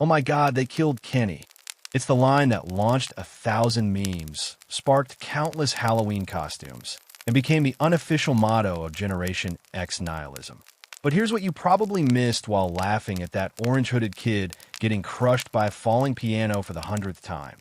"Oh my God, they killed Kenny." It's the line that launched 1,000 memes, sparked countless Halloween costumes, and became the unofficial motto of Generation X nihilism. But here's what you probably missed while laughing at that orange-hooded kid getting crushed by a falling piano for the 100th time.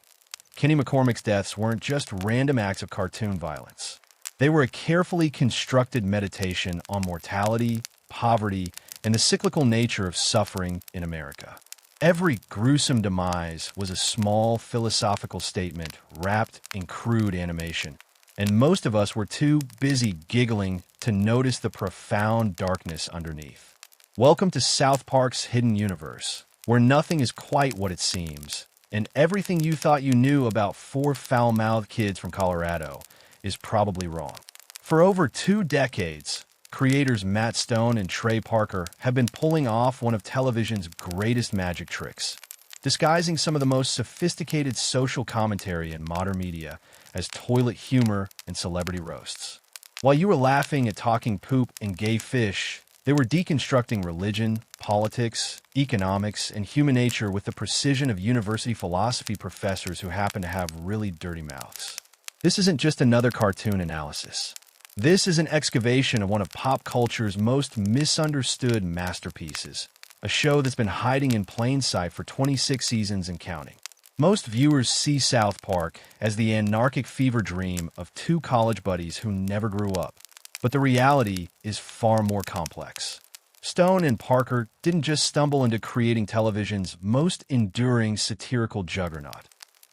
Kenny McCormick's deaths weren't just random acts of cartoon violence. They were a carefully constructed meditation on mortality, poverty, and the cyclical nature of suffering in America. Every gruesome demise was a small philosophical statement wrapped in crude animation, and most of us were too busy giggling to notice the profound darkness underneath. Welcome to South Park's hidden universe, where nothing is quite what it seems, and everything you thought you knew about four foul-mouthed kids from Colorado is probably wrong. For over 2 decades, creators Matt Stone and Trey Parker have been pulling off one of television's greatest magic tricks, disguising some of the most sophisticated social commentary in modern media as toilet humor and celebrity roasts. While you were laughing at talking poop and gay fish, they were deconstructing religion, politics, economics, and human nature with the precision of university philosophy professors who happen to have really dirty mouths. This isn't just another cartoon analysis. This is an excavation of one of pop culture's most misunderstood masterpieces, a show that's been hiding in plain sight for 26 seasons and counting. Most viewers see South Park as the anarchic fever dream of 2 college buddies who never grew up. But the reality is far more complex. Stone and Parker didn't just stumble into creating television's most enduring satirical juggernaut.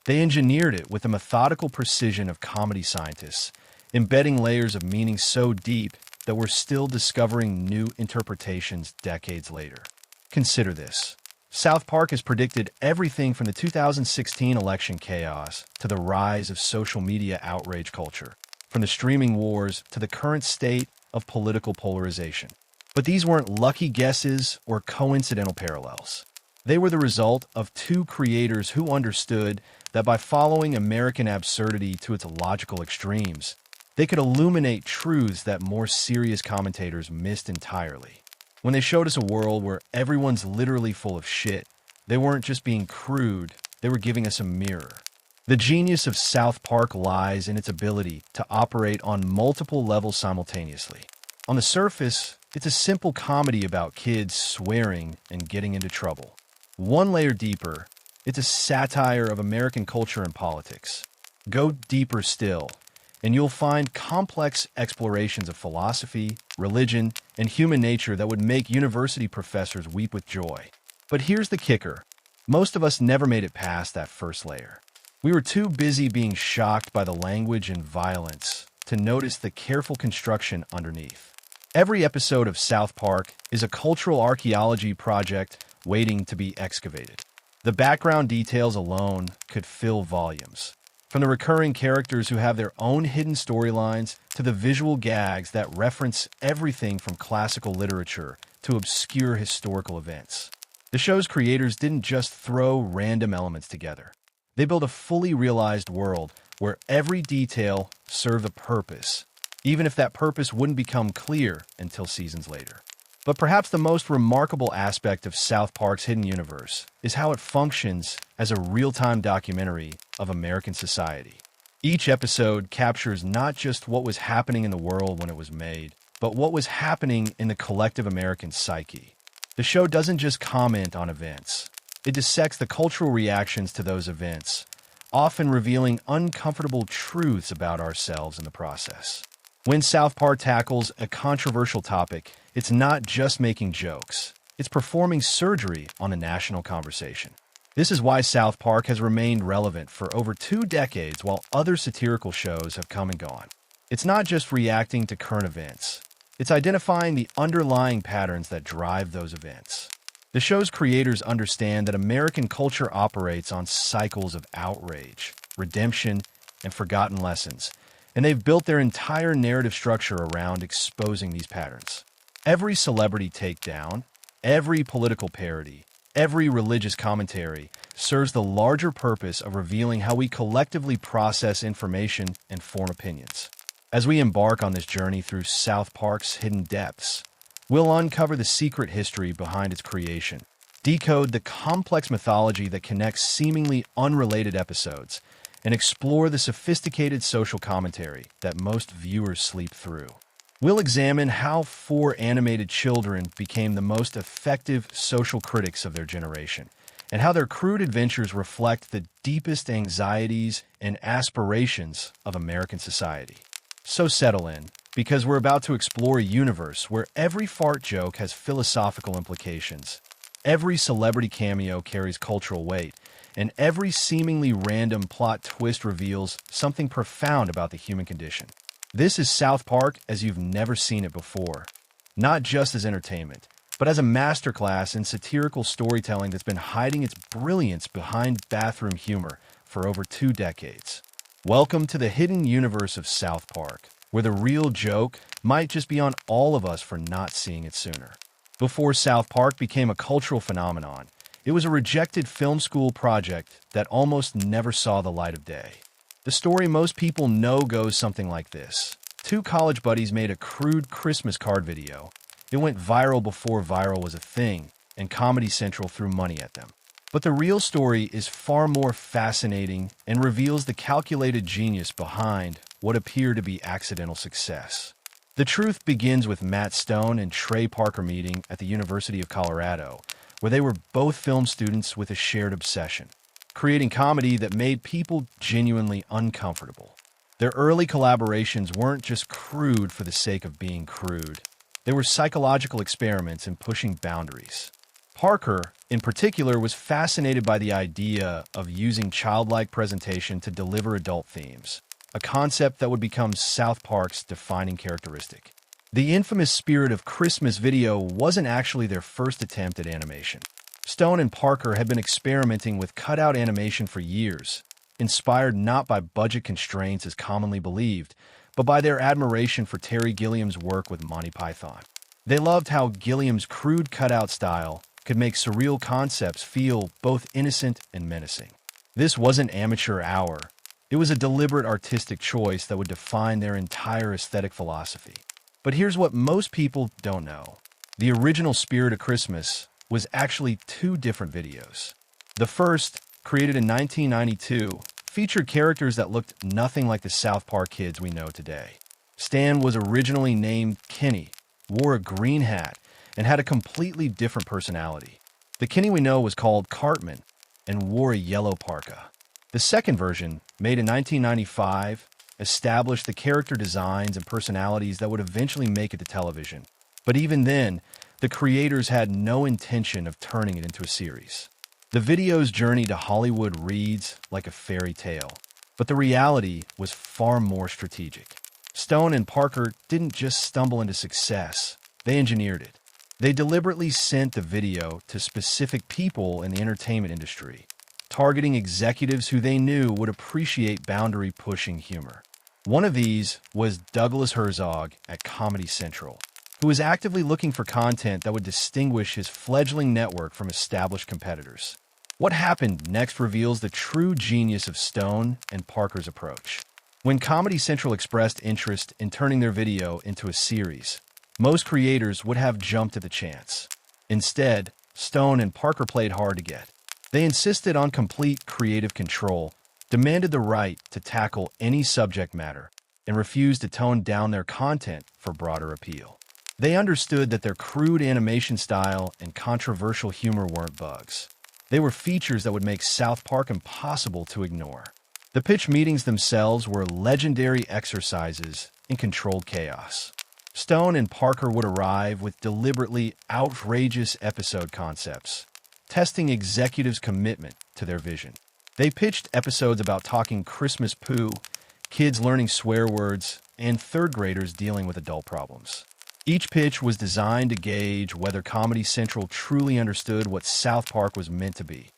They engineered it with the methodical precision of comedy scientists, embedding layers of meaning so deep that we're still discovering new interpretations decades later. Consider this. South Park has predicted everything from the 2016 election chaos to the rise of social media outrage culture, from the streaming wars to the current state of political polarization. But these weren't lucky guesses or coincidental parallels. They were the result of 2 creators who understood that by following American absurdity to its logical extremes, they could illuminate truths that more serious commentators missed entirely. When they showed us a world where everyone's literally full of shit, they weren't just being crude, they were giving us a mirror. The genius of South Park lies in its ability to operate on multiple levels simultaneously. On the surface, it's a simple comedy about kids swearing and getting into trouble. One layer deeper, it's a satire of American culture and politics. Go deeper still, and you'll find complex explorations of philosophy, religion, and human nature that would make university professors weep with joy. But here's the kicker. Most of us never made it past that first layer. We were too busy being shocked by the language and violence to notice the careful construction underneath. Every episode of South Park is a cultural archaeology project waiting to be excavated. The background details alone could fill volumes. From the recurring characters who have their own hidden storylines to the visual gags that reference everything from classical literature to obscure historical events. The show's creators didn't just throw random elements together. They built a fully realized world where every detail served a purpose, even if that purpose wouldn't become clear until seasons later. But perhaps the most remarkable aspect of South Park's hidden universe is how it functions as a real-time documentary of American society. Each episode captures not just what was happening in the world when it was made, but what was happening in the collective American psyche. The show doesn't just comment on events. It dissects the cultural reactions to those events, often revealing uncomfortable truths about ourselves in the process. When South Park tackles a controversial topic, it's not just making jokes. It's performing surgery on a national conversation. This is why South Park has remained relevant for over 2 decades while other satirical shows have come and gone. It's not just reacting to current events. It's identifying the underlying patterns that drive those events. The show's creators understand that American culture operates on cycles of outrage, redemption, and forgotten lessons, and they've built their entire narrative structure around exposing these patterns. Every celebrity takedown, every political parody, every religious commentary serves the larger purpose of revealing how we collectively process information and form opinions. As we embark on this journey through South Park's hidden depths, we'll uncover the secret history behind its creation, decode the complex mythology that connects seemingly unrelated episodes, and explore the sophisticated social commentary that most viewers sleep through. We'll examine how four animated children became the most effective social critics of their generation, and how their crude adventures reflect the deepest anxieties and aspirations of American society. So settle in, because we're about to explore a universe where every fart joke has philosophical implications, every celebrity cameo carries cultural weight, and every seemingly random plot twist reveals something profound about the human condition. This is South Park as you've never seen it before, not just as entertainment, but as a masterclass in satirical storytelling that's been hiding its brilliance behind bathroom humor for over 2 decades. Welcome to the hidden universe of South Park, where the real joke might just be on all of us for not seeing it sooner. Before South Park became a cultural phenomenon, it was a rejected film school project that almost never saw the light of day. The story most people know goes something like this. 2 college buddies made a crude Christmas card video. It went viral before viral was a thing, and Comedy Central threw money at them. But the real story is far more fascinating and reveals the calculated genius behind what appeared to be accidental success. The truth begins with Matt Stone and Trey Parker meeting at the University of Colorado, where they were both film students with a shared obsession: creating comedy that made people genuinely uncomfortable. Their early collaborations weren't just crude for the sake of being crude. They were psychological experiments in pushing boundaries. Parker, in particular, was fascinated by the idea of using childlike presentation to deliver adult themes, a concept that would become South Park's defining characteristic. The infamous Spirit of Christmas video wasn't actually their first attempt at animation. Stone and Parker had been experimenting with cutout animation for years, inspired not by budget constraints as commonly believed, but by their admiration for Terry Gilliam's work with Monty Python. They loved how Gilliam's crude cutout style could make surreal concepts feel both innocent and menacing. This wasn't amateur hour. It was a deliberate artistic choice that would define their entire aesthetic philosophy. But here's what most people don't know. The original Spirit of Christmas was actually 2 different videos. The first, created in 1992, featured characters that looked nothing like the South Park kids we know today. Stan was originally named Kenny, wore a green hat, and had a completely different personality. The Kenny we know was called Cartman and wore a yellow parka. The second version, made in 1995, established the character designs and personalities that would eventually make it to television. But even then, the creators had no intention of turning it into a series. The video's journey to Hollywood reads like a fairy tale, but the reality was far more strategic. Stone and Parker didn't just stumble into success, they engineered it. They deliberately sent the video to specific people in the entertainment industry, targeting executives who they knew would appreciate boundary-pushing humor. One of these was Douglas Herzog at Comedy Central, who was actively looking for content that would distinguish his fledgling network from established competitors. What happened next reveals the true genius of Stone and Parker's approach. When Comedy Central expressed interest in turning their video into a series, most creators would have jumped at the chance. Instead, Stone and Parker played hard to get. They insisted on complete creative control, demanded the right to tackle any subject matter, and refused to tone down their content for broader appeal. They understood that their crude animation style and controversial humor weren't bugs. They were features that would make South Park impossible to ignore. The pitch meetings themselves were legendary exercises in controlled chaos. Stone and Parker would arrive with deliberately outrageous episode concepts, testing executives' commitment to their vision. They pitched episodes about talking Christmas poo, kids learning swear words, and third graders dealing with adult problems. Each pitch was designed to gauge whether Comedy Central truly understood what South Park was meant to be.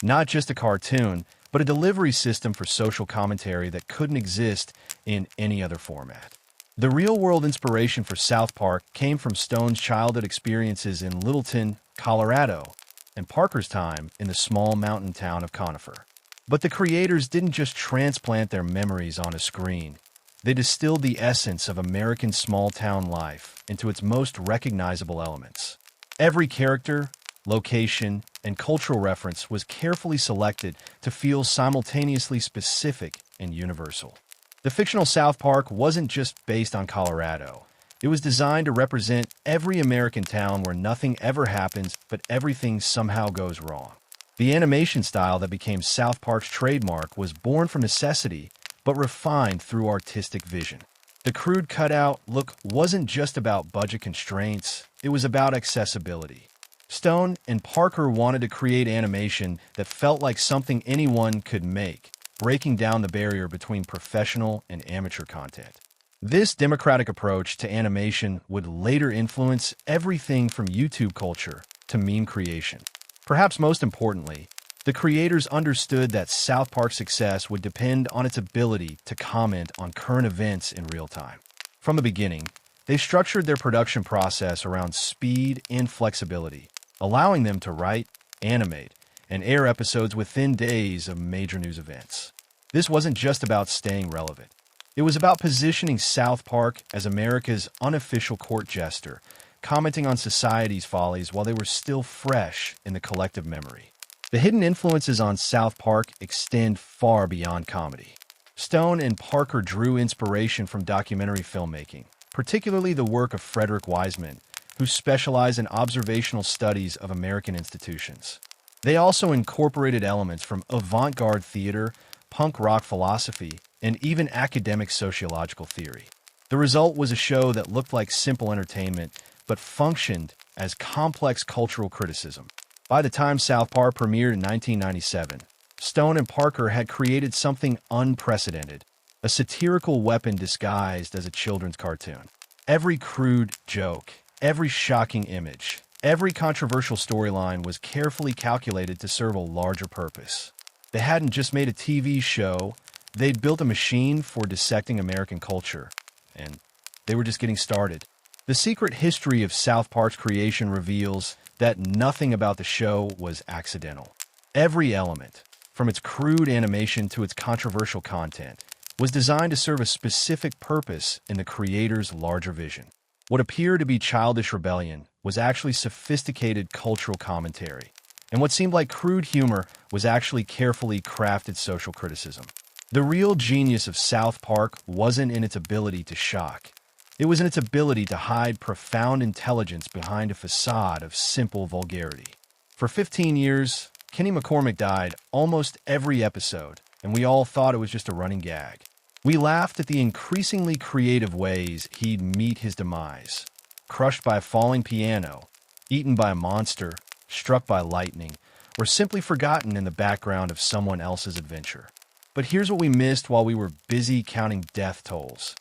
Not just a cartoon, but a delivery system for social commentary that couldn't exist in any other format. The real-world inspiration for South Park came from Stone's childhood experiences in Littleton, Colorado, and Parker's time in the small mountain town of Conifer. But the creators didn't just transplant their memories on a screen. They distilled the essence of American small-town life into its most recognizable elements. Every character, location, and cultural reference was carefully selected to feel simultaneously specific and universal. The fictional South Park wasn't just based on Colorado. It was designed to represent every American town where nothing ever happens, but everything somehow goes wrong. The animation style that became South Park's trademark was born from necessity, but refined through artistic vision. The crude cutout look wasn't just about budget constraints, it was about accessibility. Stone and Parker wanted to create animation that felt like something anyone could make, breaking down the barrier between professional and amateur content. This democratic approach to animation would later influence everything from YouTube culture to meme creation. Perhaps most importantly, the creators understood that South Park's success would depend on its ability to comment on current events in real time. From the beginning, they structured their production process around speed and flexibility, allowing them to write, animate, and air episodes within days of major news events. This wasn't just about staying relevant. It was about positioning South Park as America's unofficial court jester, commenting on society's follies while they were still fresh in the collective memory. The hidden influences on South Park extend far beyond comedy. Stone and Parker drew inspiration from documentary filmmaking, particularly the work of Frederick Wiseman, who specialized in observational studies of American institutions. They also incorporated elements from avant-garde theater, punk rock philosophy, and even academic sociological theory. The result was a show that looked like simple entertainment, but functioned as complex cultural criticism. By the time South Park premiered in 1997, Stone and Parker had created something unprecedented, a satirical weapon disguised as a children's cartoon. Every crude joke, every shocking image, every controversial storyline was carefully calculated to serve a larger purpose. They hadn't just made a TV show, they'd built a machine for dissecting American culture, and they were just getting started. The secret history of South Park's creation reveals that nothing about the show was accidental. Every element, from its crude animation to its controversial content, was designed to serve a specific purpose in the creator's larger vision. What appeared to be childish rebellion was actually sophisticated cultural commentary, and what seemed like crude humor was actually carefully crafted social criticism. The real genius of South Park wasn't in its ability to shock. It was in its ability to hide profound intelligence behind a facade of simple vulgarity. For 15 years, Kenny McCormick died almost every episode, and we all thought it was just a running gag. We laughed at the increasingly creative ways he'd meet his demise. Crushed by a falling piano, eaten by a monster, struck by lightning, or simply forgotten in the background of someone else's adventure. But here's what we missed while we were busy counting death tolls.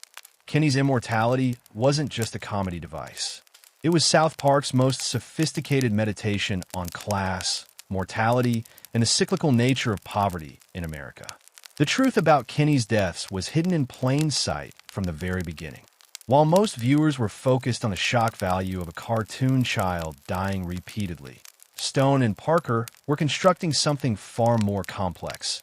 Kenny's immortality wasn't just a comedy device. It was South Park's most sophisticated meditation on class, mortality, and the cyclical nature of poverty in America. The truth about Kenny's deaths was hidden in plain sight from the very beginning. While most viewers were focused on the shock value of a cartoon child dying repeatedly, Stone and Parker were constructing something far more complex,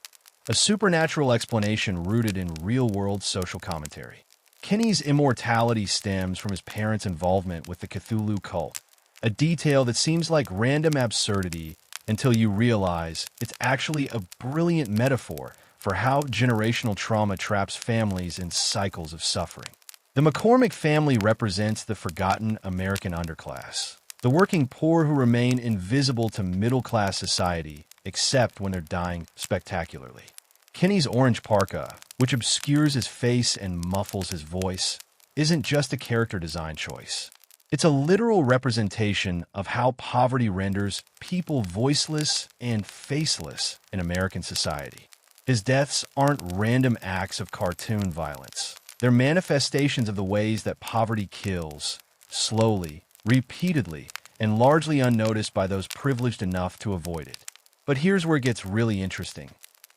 a supernatural explanation rooted in real-world social commentary. Kenny's immortality stems from his parents' involvement with the Cthulhu cult, a detail that seems like random absurdity until you realize it's actually a brilliant metaphor for how generational trauma traps families in cycles of suffering. The McCormick family represents the forgotten American underclass, the working poor who remain invisible to middle-class society except when they're dying spectacularly. Kenny's orange parka, which obscures his face and muffles his voice, isn't just a character design choice. It's a literal representation of how poverty renders people voiceless and faceless in American society. His deaths aren't random acts of cartoon violence. They're manifestations of the ways that poverty kills, slowly, repeatedly, and largely unnoticed by those privileged enough to avoid it. But here's where it gets really interesting.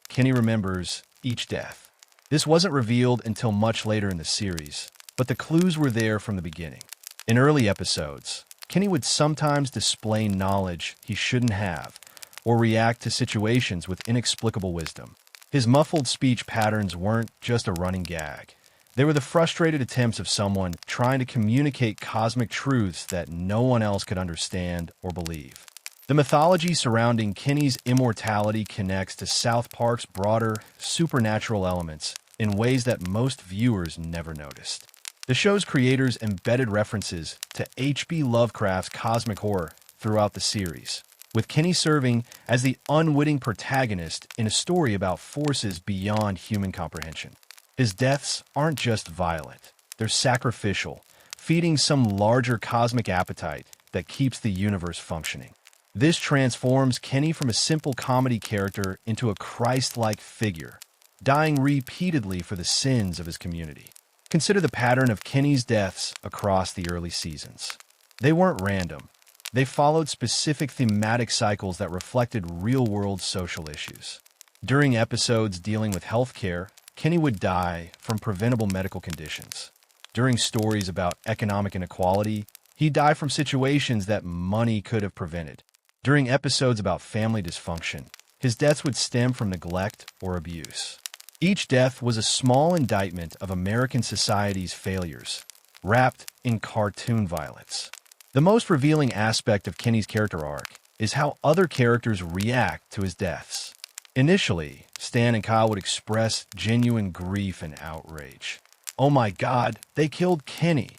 Kenny remembers each death. This wasn't revealed until much later in the series, but the clues were there from the beginning. In early episodes, Kenny would sometimes display knowledge he shouldn't have, or react to situations with inexplicable wisdom. His muffled speech patterns weren't just a running gag. They were the frustrated attempts of someone trying to communicate cosmic truths that no one else could understand or believe. The mythology surrounding Kenny's immortality connects to South Park's broader, supernatural elements in ways that most viewers never noticed. The show's creators embedded references to H.P. Lovecraft's cosmic horror throughout the series, with Kenny serving as the unwitting protagonist in a story about forces beyond human comprehension. His deaths aren't just violent, they're sacrificial, feeding some larger cosmic appetite that keeps the universe functioning. This transforms Kenny from a simple comedy character into a Christ-like figure, dying repeatedly for the sins of his community. Consider the pattern of Kenny's deaths across the early seasons. They weren't random. They followed specific thematic cycles that reflected real-world social issues. During episodes dealing with healthcare, Kenny would die from preventable medical conditions. During stories about economic inequality, he'd die from situations that money could have prevented. During episodes about family dysfunction, his deaths would stem from neglect or abuse. Each death was a small indictment of American society's failures, wrapped in cartoon violence. The most revealing aspect of Kenny's character arc is how other characters react to his deaths. Initially, Stan and Kyle would express genuine grief and outrage. "Oh my God, they killed Kenny."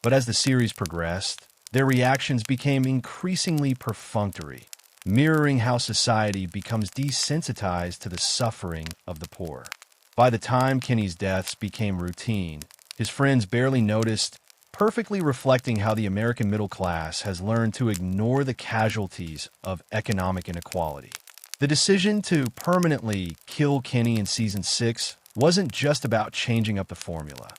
But as the series progressed, their reactions became increasingly perfunctory, mirroring how society becomes desensitized to the suffering of the poor. By the time Kenny's deaths became routine, his friends barely noticed, perfectly reflecting how the American middle class has learned to ignore the casualties of economic inequality. The decision to permanently kill Kenny in Season 6 wasn't just about changing up the formula.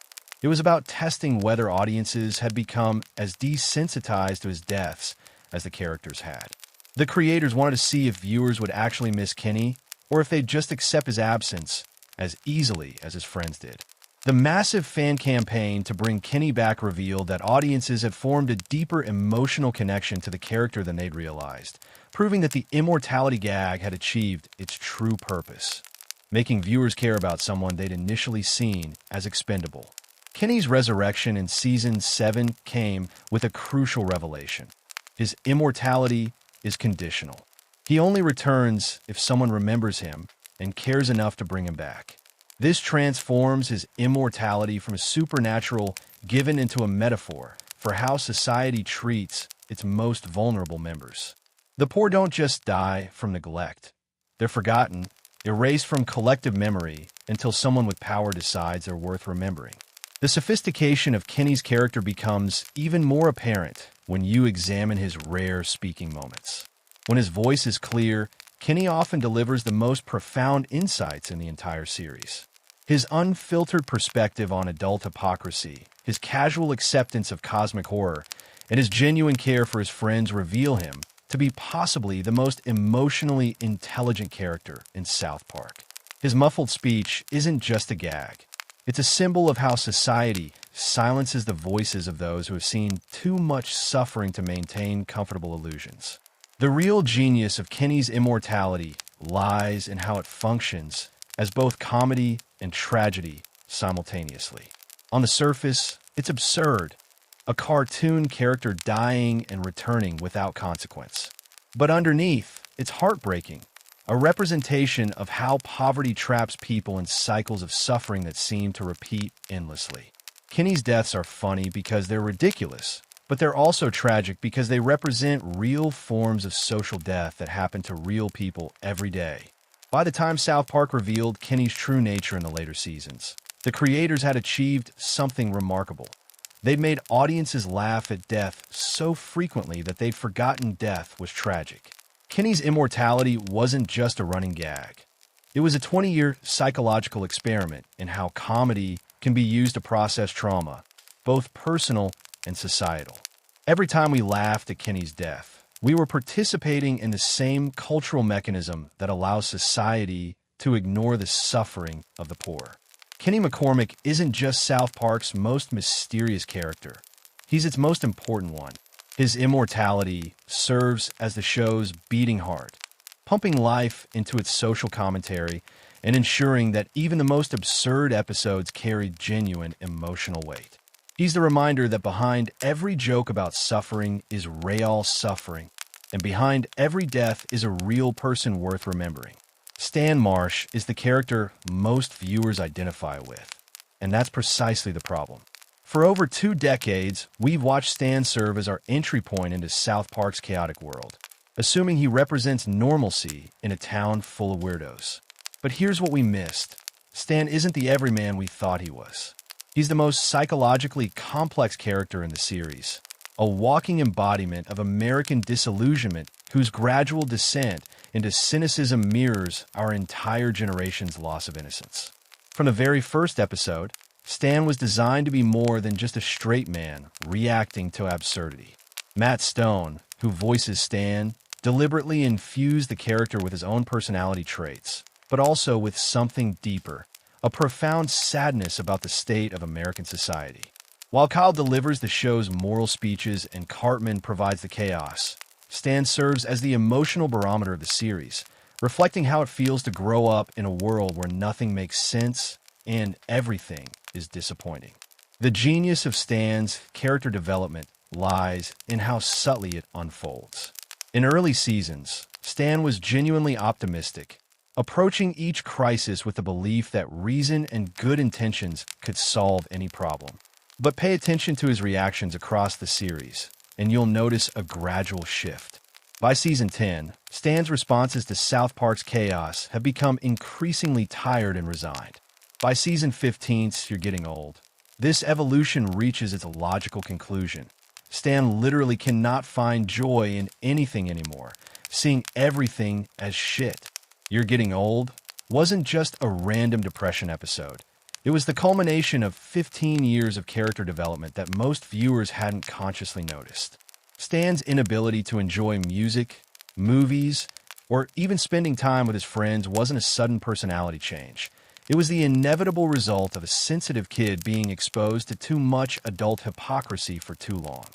It was about testing whether audiences had become as desensitized to his deaths as the characters had. The creators wanted to see if viewers would actually miss Kenny, or if they'd just accept his absence as easily as his friends did. The massive fan campaign to bring Kenny back revealed that audiences had formed a deeper emotional connection to the character than they'd realized, proving that the immortality gag had achieved its true purpose, making viewers care about someone they'd initially seen as expendable. Kenny's resurrection in Season 7 came with a crucial revelation. His immortality is conditional. He only returns if someone remembers him and cares enough to bring him back. This transforms his immortality from a supernatural given into a metaphor for how society treats its most vulnerable members. The poor don't just die from neglect. They're forgotten, erased from collective memory until someone with power decides they're worth remembering. The sophistication of Kenny's character becomes even more apparent when you examine his rare speaking moments. When his voice is clear, Kenny often delivers the most profound insights in the entire series. His unfiltered perspective on adult hypocrisy, his casual acceptance of cosmic horror, and his genuine care for his friends reveal him to be possibly the most emotionally intelligent character in South Park. His muffled speech isn't just a gag. It's a symbol of how society silences the voices of those who have seen too much suffering to maintain comfortable illusions. The real genius of Kenny's immortality lies in how it functions as both comedy and tragedy simultaneously. On the surface, it's absurd, a cartoon character dying and returning without consequence. But underneath, it's heartbreaking, a representation of how poverty traps people in cycles of suffering that seem to repeat endlessly. Kenny's deaths are funny because they're ridiculous, but they're also tragic because they represent real forms of social death that happen to real people every day. By the time South Park revealed Kenny's true nature in the later seasons, the creators had achieved something remarkable. They'd made audiences laugh at death so frequently that they'd forgotten death was tragic. Kenny's immortality wasn't just a running gag. It was a 20-year psychological experiment in how comedy can be used to process trauma, both personal and societal. Every time we laughed at Kenny's death, we were participating in the same cultural mechanism that allows society to ignore the suffering of the poor. Kenny McCormick isn't just South Park's most mysterious character. He's its most important one. His immortality serves as the show's beating heart, pumping life into its social commentary and ensuring that even the most absurd episodes carry genuine emotional weight. He's the reminder that behind every joke about suffering is real suffering, And behind every death is a real person worth remembering. Stan Marsh is the character most viewers identify with. And that's precisely the problem. For over 2 decades, we've watched Stan serve as our entry point into South Park's chaotic world, assuming he represents normalcy in a town full of weirdos. But here's what we missed. Stan isn't the everyman we thought he was. He's the most psychologically complex character in the series, a walking embodiment of American disillusionment whose gradual descent into cynicism mirrors our entire generation's loss of innocence. From the very first episode, Stan was designed to be more than just a straight man reacting to absurdity. Matt Stone, who voices Stan, deliberately infused the character with his own personality traits, but also with something deeper, a profound sadness about the state of American society. While Kyle delivers the show's moral speeches and Cartman provides the chaos, Stan serves as the emotional barometer of the series, reflecting how it feels to grow up in a world where nothing makes sense and everything is disappointing. The genius of Stan's character development lies in how subtly it unfolds. In early seasons, Stan was genuinely optimistic, approaching each crisis with the belief that reason and good intentions could solve any problem. But pay attention to his reactions across the series, and you'll notice a gradual shift. By season 10, Stan's responses to South Park's chaos have become increasingly tired and resigned. By season 15's You're Getting Old, this evolution reaches its logical conclusion. Stan literally cannot find joy in anything anymore, seeing everything as shit. You're Getting Old wasn't just a random depression episode. It was the culmination of 15 years of character development that most viewers hadn't consciously noticed. Stan's inability to enjoy music, movies, or even spending time with his friends wasn't a sudden personality change. It was the inevitable result of a sensitive kid being exposed to too much adult hypocrisy for too long.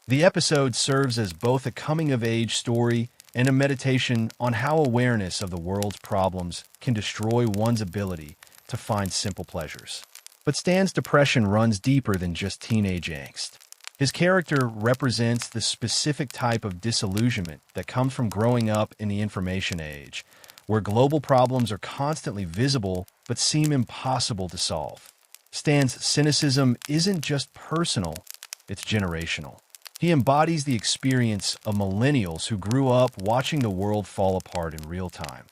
The episode serves as both a coming-of-age story and a meditation on how awareness of the world's problems can destroy one's ability to find simple pleasures. But Stan's depression runs deeper than just teenage angst. His character represents the specific type of disillusionment that comes from growing up in the information age, where global problems are constantly visible but seem impossible to solve. Stan's cynicism isn't just personal, it's generational. He embodies the experience of millennials who grew up watching the world fall apart in real time,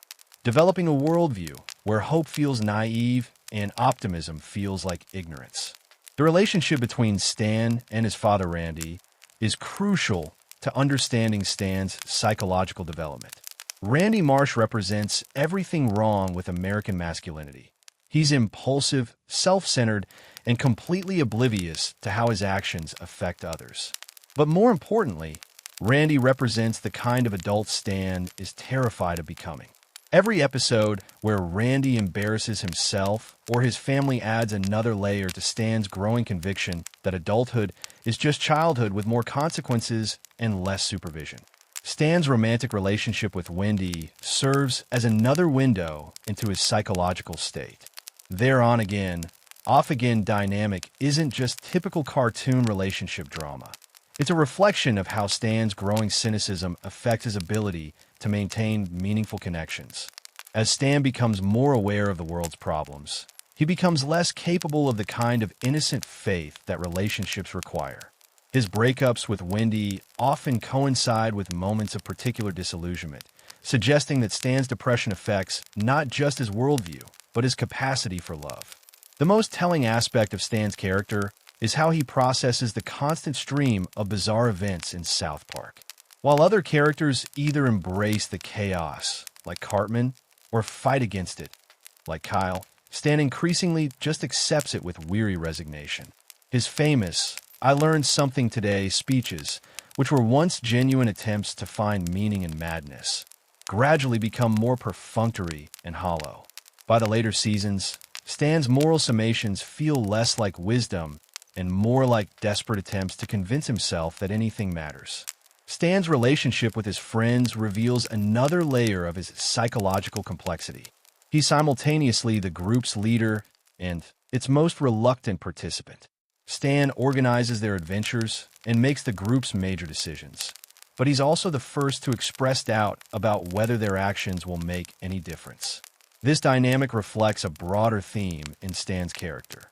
developing a worldview where hope feels naive and optimism feels like ignorance. The relationship between Stan and his father Randy is crucial to understanding Stan's psychological development. Randy Marsh represents everything wrong with American masculinity. He's impulsive, self-centered, and completely oblivious to how his actions affect others. But more importantly, Randy represents the kind of adult Stan is terrified of becoming. Every episode where Randy embarrasses himself or his family adds another layer to Stan's growing conviction that adulthood is just childhood with more consequences and less supervision. Stan's romantic relationship with Wendy serves as another window into his psychological state. Their on-again, off-again dynamic isn't just typical cartoon relationship drama. It's a reflection of how Stan's growing cynicism affects his ability to maintain meaningful connections. As Stan becomes more aware of the world's problems, he becomes less capable of the kind of innocent faith that relationships require. His breakups with Wendy often coincide with moments of particular disillusionment, suggesting that Stan's depression affects not just his worldview, but his capacity for love. The most telling aspect of Stan's character is how he processes the constant stream of bizarre events in South Park. While other characters either embrace the chaos, like Cartman, or fight against it, like Kyle, Stan increasingly just accepts it with weary resignation. His famous, "I learned something today" speeches, which were once genuine attempts to find meaning in madness, gradually become more perfunctory and hollow. By the later seasons, Stan's moral summations feel less like wisdom and more like desperate attempts to convince himself that anything matters. Stan's relationship with his friends reveals another layer of his psychological complexity. He's simultaneously the group's leader and its most reluctant participant. Stan organizes their adventures and makes the group's major decisions. but he's also the first to express doubt about whether their actions will make any difference. This dynamic reflects a broader theme in Stan's character.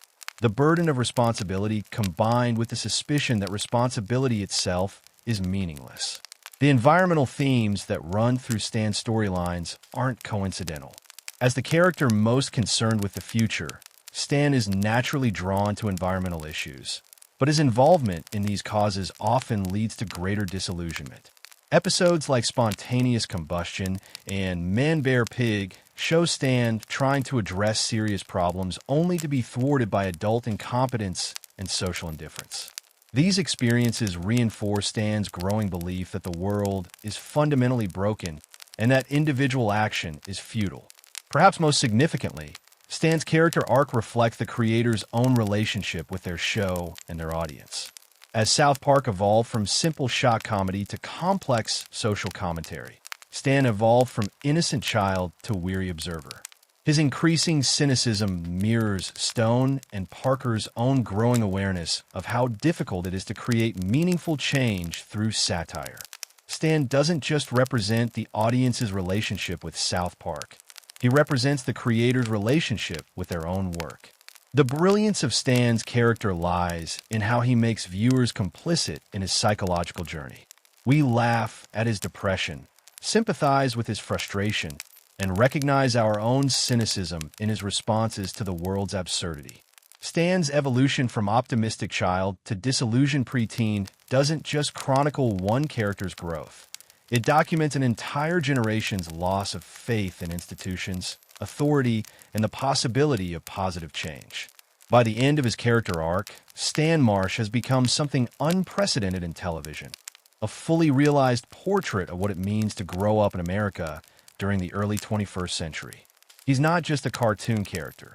The burden of responsibility combined with the suspicion that responsibility itself is meaningless. The environmental themes that run through Stan's storylines aren't coincidental. As the character most concerned with the future, Stan is naturally drawn to environmental issues, but his involvement in these causes often leads to greater disillusionment. Episodes like Spontaneous Combustion and Man Bear Pig show Stan trying to address serious problems only to be thwarted by adult incompetence and social indifference. These experiences reinforce Stan's growing belief that the world is fundamentally broken and that individual action is futile. Perhaps most significantly, Stan's character arc reflects the creator's own relationship with their show and their audience. As South Park evolved from simple shock comedy to complex social commentary, Stan evolved from innocent child to weary observer. His increasing cynicism mirrors Stone and Parker's own growing awareness of how difficult it is to create meaningful change through satire. Stan doesn't just represent the audience's relationship with South Park. He represents the creator's relationship with their own work. The brilliance of Stan's character lies in how he makes viewers complicit in his psychological journey. We laugh at his depression, sympathize with his frustration, and recognize our own cynicism in his responses to the world's absurdity. Stan's evolution from optimistic child to disillusioned preteen doesn't just chronicle one character's growth. It documents an entire generation's loss of faith in institutions, authority, and the possibility of positive change. By the end of his character arc, Stan Marsh has become something unprecedented in television, a fully realized portrait of what it means to grow up in America during the early 21st century. He's not just a cartoon character.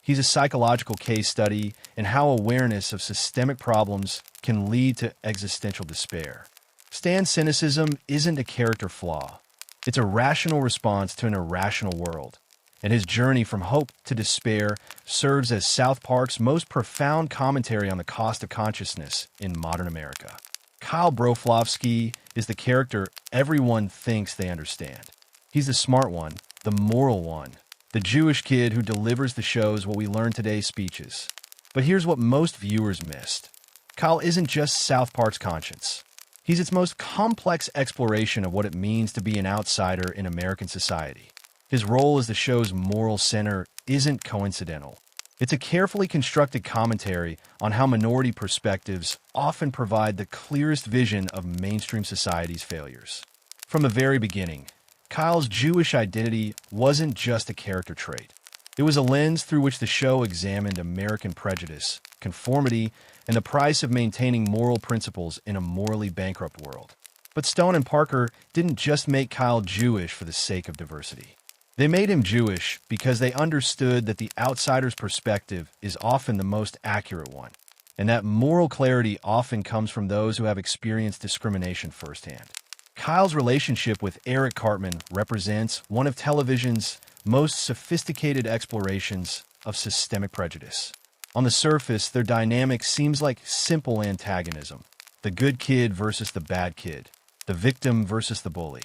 He's a psychological case study in how awareness of systemic problems can lead to existential despair. Stan's cynicism isn't a character flaw. It's a rational response to an irrational world, and his journey from hope to despair serves as South Park's most profound commentary on the cost of consciousness in modern America. Kyle Broflovsky is the character everyone thinks they understand. He's the smart one, the moral one, the Jewish kid who delivers the show's what we learn today speeches. But here's what most viewers missed. Kyle isn't just South Park's conscience. He's its most complex exploration of what it means to be an outsider in American society. His role as the show's moral center isn't coincidental. It's a carefully constructed commentary on how minority perspectives often provide the clearest vision of mainstream society's failures. From the very beginning, Kyle's Jewish identity wasn't just a character trait. It was a lens through which the show examined American prejudice, conformity, and the price of maintaining moral principles in a morally bankrupt world. But Stone and Parker didn't just make Kyle Jewish for the sake of diversity. They made him Jewish because they understood that the outsider's perspective is often the most accurate one, and that moral clarity often comes from those who have experienced discrimination firsthand. Kyle's relationship with Eric Cartman represents one of television's most sophisticated explorations of systemic prejudice. On the surface, their dynamic seems like simple antagonism, the good kid versus the bad kid, the victim versus the bully.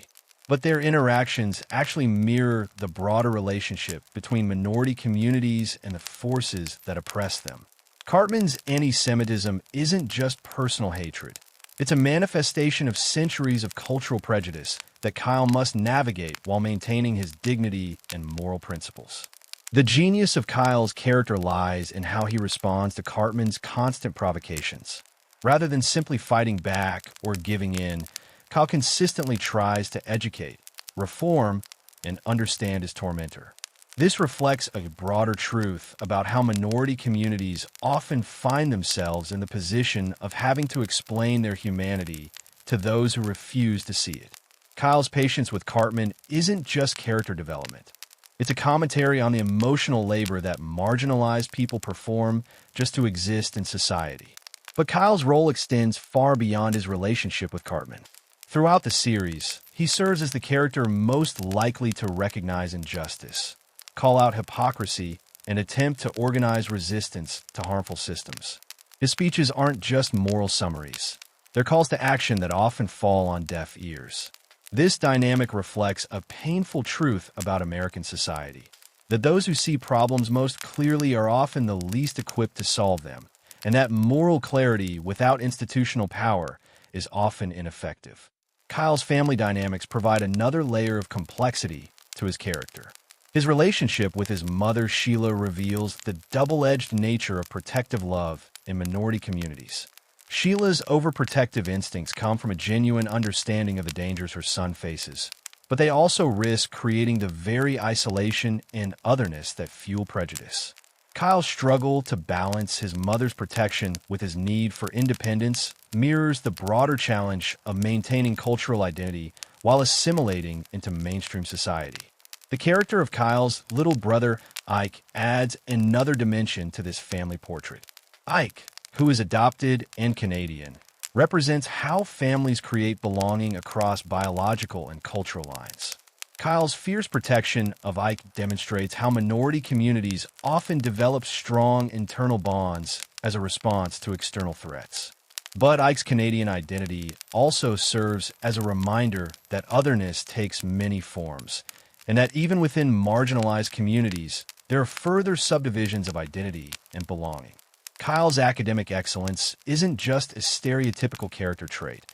But their interactions actually mirror the broader relationship between minority communities and the forces that oppress them. Cartman's anti-Semitism isn't just personal hatred. It's a manifestation of centuries of cultural prejudice that Kyle must navigate while maintaining his dignity and moral principles. The genius of Kyle's character lies in how he responds to Cartman's constant provocations. Rather than simply fighting back or giving in, Kyle consistently tries to educate, reform, and understand his tormentor. This reflects a broader truth about how minority communities often find themselves in the position of having to explain their humanity to those who refuse to see it. Kyle's patience with Cartman isn't just character development. It's a commentary on the emotional labor that marginalized people perform just to exist in society. But Kyle's role extends far beyond his relationship with Cartman. Throughout the series, he serves as the character most likely to recognize injustice, call out hypocrisy, and attempt to organize resistance to harmful systems. His speeches aren't just moral summaries. They're calls to action that often fall on deaf ears. This dynamic reflects a painful truth about American society, that those who see problems most clearly are often the least equipped to solve them, and that moral clarity without institutional power is often ineffective. Kyle's family dynamics provide another layer of complexity to his character. His relationship with his mother, Sheila, reveals the double-edged nature of protective love in minority communities. Sheila's overprotective instincts come from a genuine understanding of the dangers her son faces, but they also risk creating the very isolation and otherness that fuel prejudice. Kyle's struggle to balance his mother's protection with his need for independence mirrors the broader challenge of maintaining cultural identity while assimilating into mainstream society. The character of Kyle's little brother, Ike, adds another dimension to this family portrait. Ike, who is adopted and Canadian, represents how families create belonging across biological and cultural lines. Kyle's fierce protection of Ike demonstrates how minority communities often develop strong internal bonds as a response to external threats. But Ike's Canadian identity also serves as a reminder that otherness takes many forms, and that even within marginalized communities, there are further subdivisions of identity and belonging. Kyle's academic excellence isn't just a stereotypical character trait.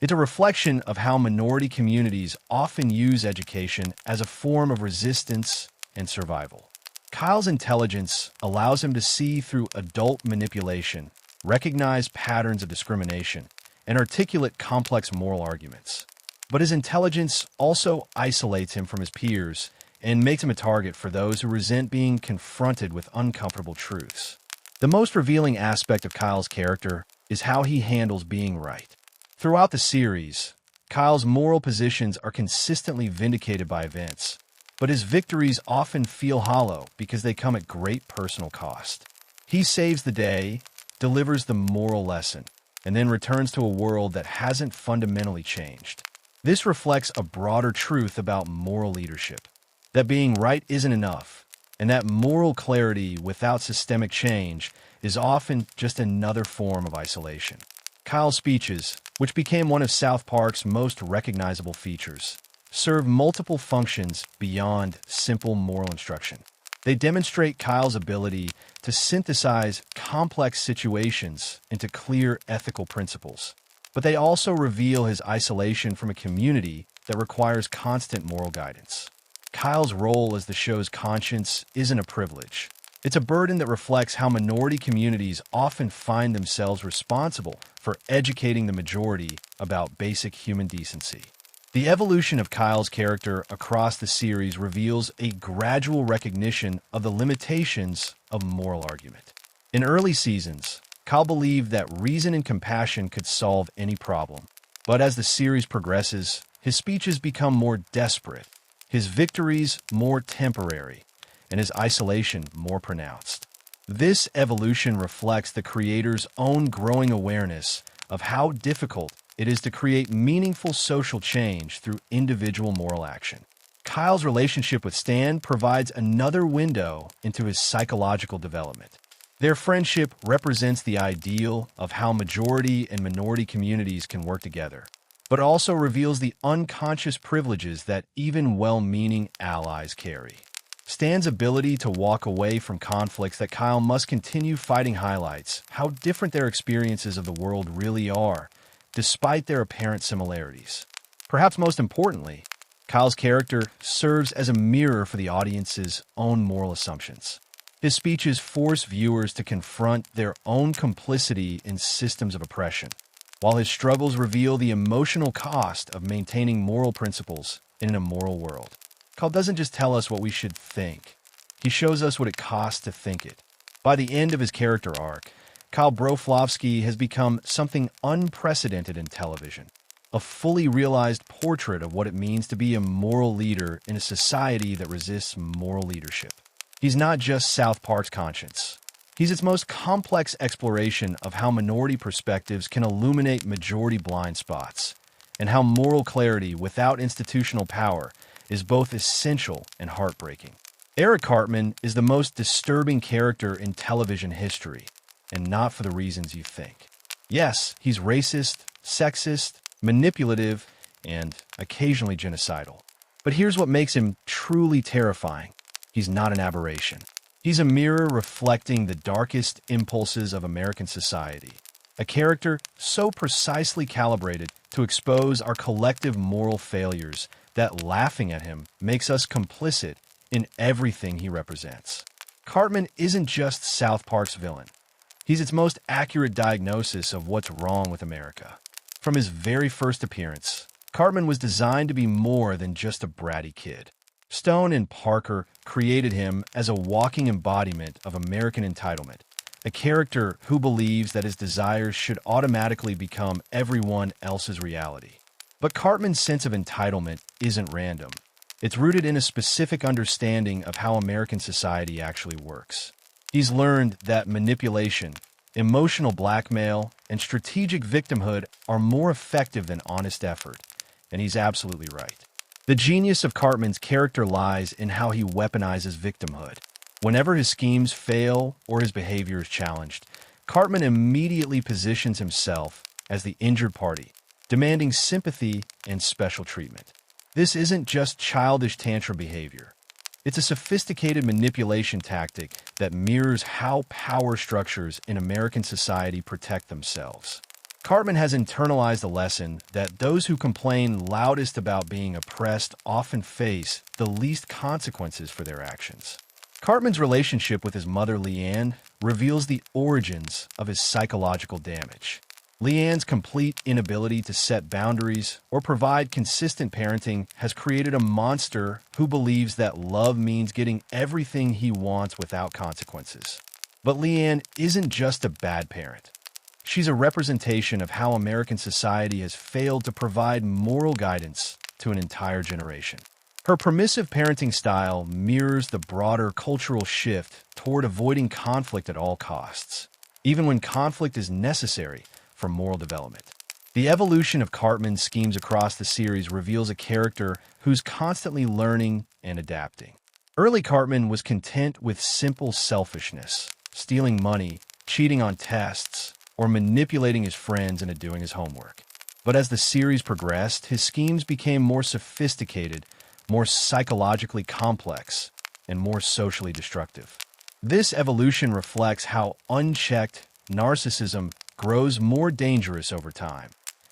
It's a reflection of how minority communities often use education as a form of resistance and survival. Kyle's intelligence allows him to see through adult manipulation, recognize patterns of discrimination, and articulate complex moral arguments. But his intelligence also isolates him from his peers and makes him a target for those who resent being confronted with uncomfortable truths. The most revealing aspect of Kyle's character is how he handles being right. Throughout the series, Kyle's moral positions are consistently vindicated by events, but his victories often feel hollow because they come at great personal cost. He saves the day, delivers the moral lesson, and then returns to a world that hasn't fundamentally changed. This reflects a broader truth about moral leadership, that being right isn't enough, and that moral clarity without systemic change is often just another form of isolation. Kyle's speeches, which became one of South Park's most recognizable features, serve multiple functions beyond simple moral instruction. They demonstrate Kyle's ability to synthesize complex situations into clear ethical principles. But they also reveal his isolation from a community that requires constant moral guidance. Kyle's role as the show's conscience isn't a privilege. It's a burden that reflects how minority communities often find themselves responsible for educating the majority about basic human decency. The evolution of Kyle's character across the series reveals a gradual recognition of the limitations of moral argument. In early seasons, Kyle believed that reason and compassion could solve any problem. But as the series progresses, his speeches become more desperate, his victories more temporary, and his isolation more pronounced. This evolution reflects the creator's own growing awareness of how difficult it is to create meaningful social change through individual moral action. Kyle's relationship with Stan provides another window into his psychological development. Their friendship represents the ideal of how majority and minority communities can work together, but also reveals the unconscious privileges that even well-meaning allies carry. Stan's ability to walk away from conflicts that Kyle must continue fighting highlights how different their experiences of the world really are, despite their apparent similarities. Perhaps most importantly, Kyle's character serves as a mirror for the audience's own moral assumptions. His speeches force viewers to confront their own complicity in systems of oppression, while his struggles reveal the emotional cost of maintaining moral principles in an immoral world. Kyle doesn't just tell us what we should think. He shows us what it costs to think it. By the end of his character arc, Kyle Broflovsky has become something unprecedented in television, a fully realized portrait of what it means to be a moral leader in a society that resists moral leadership. He's not just South Park's conscience. He's its most complex exploration of how minority perspectives can illuminate majority blind spots, and how moral clarity without institutional power is both essential and heartbreaking. Eric Cartman is the most disturbing character in television history, and not for the reasons you think. Yes, he's racist, sexist, manipulative, and occasionally genocidal. But here's what makes him truly terrifying. He's not an aberration. He's a mirror reflecting the darkest impulses of American society. A character so precisely calibrated to expose our collective moral failures that laughing at him makes us complicit in everything he represents. Cartman isn't just South Park's villain. He's its most accurate diagnosis of what's wrong with America. From his very first appearance, Cartman was designed to be more than just a bratty kid. Stone and Parker created him as a walking embodiment of American entitlement, a character who believes that his desires should automatically become everyone else's reality. But Cartman's sense of entitlement isn't random. It's rooted in a specific understanding of how American society actually works. He's learned that manipulation, emotional blackmail, and strategic victimhood are more effective than honest effort, and he's absolutely right. The genius of Cartman's character lies in how he weaponizes victimhood. Whenever his schemes fail or his behavior is challenged, Cartman immediately positions himself as the injured party, demanding sympathy and special treatment. This isn't just childish tantrum behavior. It's a sophisticated manipulation tactic that mirrors how power structures in American society protect themselves. Cartman has internalized the lesson that those who complain loudest about being oppressed often face the least consequences for their actions. Cartman's relationship with his mother, Leanne, reveals the origins of his psychological damage. Leanne's complete inability to set boundaries or provide consistent parenting has created a monster who believes that love means getting everything he wants without consequences. But Leanne isn't just a bad parent. She's a representation of how American society has failed to provide moral guidance to an entire generation. Her permissive parenting style mirrors the broader cultural shift toward avoiding conflict at all costs, even when conflict is necessary for moral development. The evolution of Cartman's schemes across the series reveals a character who's constantly learning and adapting. Early Cartman was content with simple selfishness, stealing money, cheating on tests, or manipulating his friends into doing his homework. But as the series progressed, his schemes became more sophisticated, more psychologically complex, and more socially destructive. This evolution reflects how unchecked narcissism grows more dangerous over time,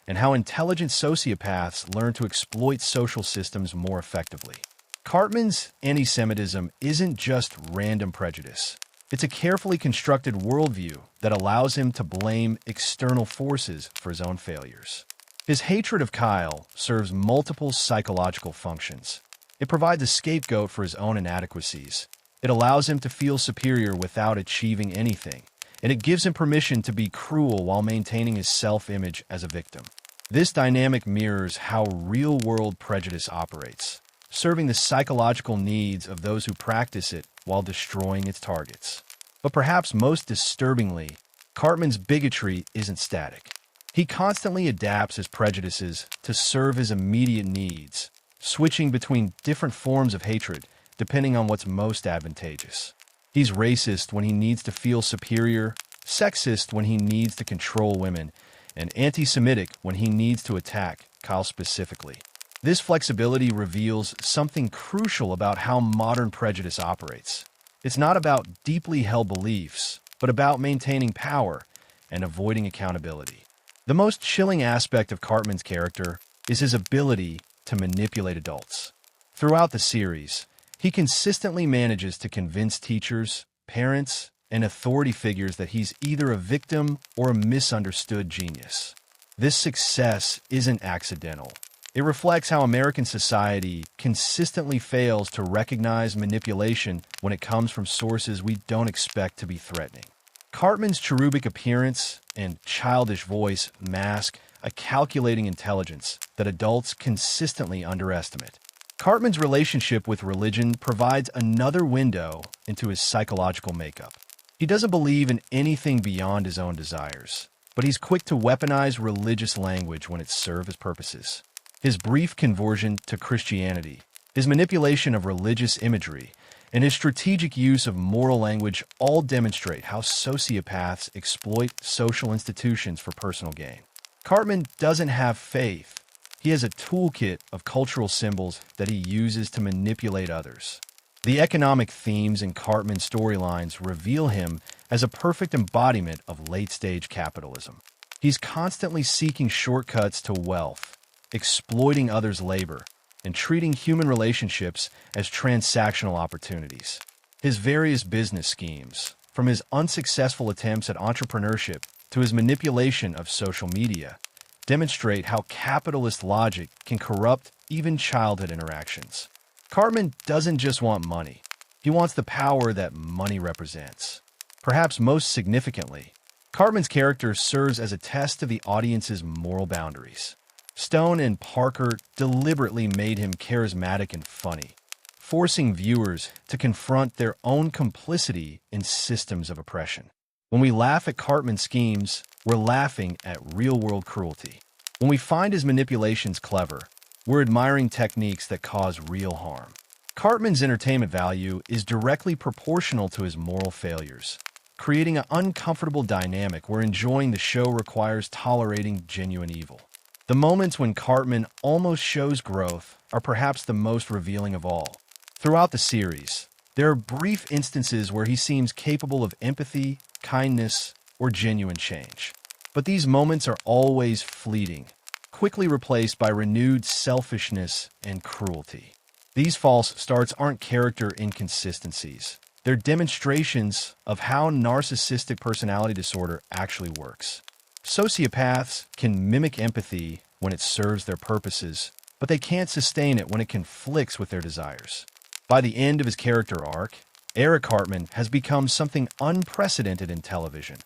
and how intelligent sociopaths learn to exploit social systems more effectively. Cartman's anti-Semitism isn't just random prejudice. It's a carefully constructed worldview that allows him to blame external forces for his own failures. His hatred of Kyle serves multiple psychological functions. It provides a scapegoat for his own inadequacies. It allows him to feel superior without achieving anything, and it gives him permission to be cruel while maintaining his self-image as a victim. This dynamic mirrors how real-world prejudice operates, serving the psychological needs of those who practice it while destroying its targets. But perhaps most disturbingly, Cartman's bigotry isn't static. He constantly adapts his prejudices to serve his immediate needs, switching between different forms of hatred depending on what's most advantageous. He's racist when he needs to feel superior, sexist when he needs to control women, and anti-Semitic when he needs to attack Kyle specifically. This flexibility reveals something crucial about how modern prejudice operates. It's not about deeply held beliefs, but about maintaining power and avoiding accountability. The most chilling aspect of Cartman's character is his ability to manipulate adults. Throughout the series, he consistently manages to convince teachers, parents, and authority figures that he's either a victim or a misunderstood genius. This success isn't accidental. It reflects how American society consistently fails to recognize manipulation when it comes from sources we don't expect to be threatening. Cartman's cherubic appearance and childish voice mask a calculating intelligence that adults consistently underestimate. Cartman's relationship with religion provides another window into his psychological makeup. He doesn't believe in anything beyond his own desires, but he's quick to weaponize religious language when it serves his purposes. His brief conversion to Christianity, his manipulation of religious imagery, and his strategic use of moral language all demonstrate how sociopaths exploit social institutions for personal gain. Cartman doesn't have faith. He has a toolkit of cultural symbols that he uses to manipulate others. The economic themes in Cartman's storylines reveal him as a perfect embodiment of late-stage capitalism. He's constantly seeking shortcuts to wealth, exploiting others' labor, and treating human relationships as transactional opportunities. His various business schemes, from his unsuccessful attempts at entrepreneurship to his manipulation of social media, demonstrate how capitalist logic can corrupt even childhood interactions. Cartman doesn't just want money. He wants the power that money represents. Perhaps most significantly, Cartman's character serves as a test of the audience's moral boundaries. Stone and Parker deliberately made him charismatic and funny, forcing viewers to confront their own complicity in systems of oppression. When we laugh at Cartman's schemes, we're laughing at real-world cruelty. When we find his manipulations clever, we're admiring techniques that cause real harm. Cartman's entertainment value is directly proportional to his moral failures, creating an uncomfortable dynamic where enjoying the show requires tolerating genuine evil. The moments when Cartman almost shows growth are perhaps the most revealing of all. Throughout the series, there are brief instances where he seems capable of empathy, kindness, or genuine change. But these moments are always fleeting, quickly replaced by renewed selfishness and cruelty. These false starts aren't character inconsistencies. They're demonstrations of how narcissistic personality disorder actually works. Sociopaths can mimic empathy when it serves their purposes, but they can't sustain it when it conflicts with their desires. By the end of his character arc, Eric Cartman has become something unprecedented in television,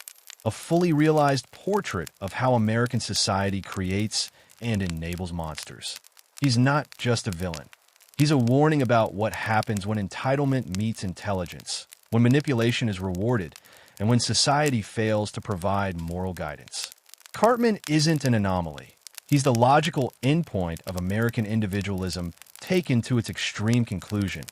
a fully realized portrait of how American society creates and enables monsters. He's not just a villain. He's a warning about what happens when entitlement meets intelligence, when manipulation is rewarded, and when society fails to provide moral guidance. Cartman isn't an anomaly. He's the logical endpoint of American individualism taken to its extreme conclusion,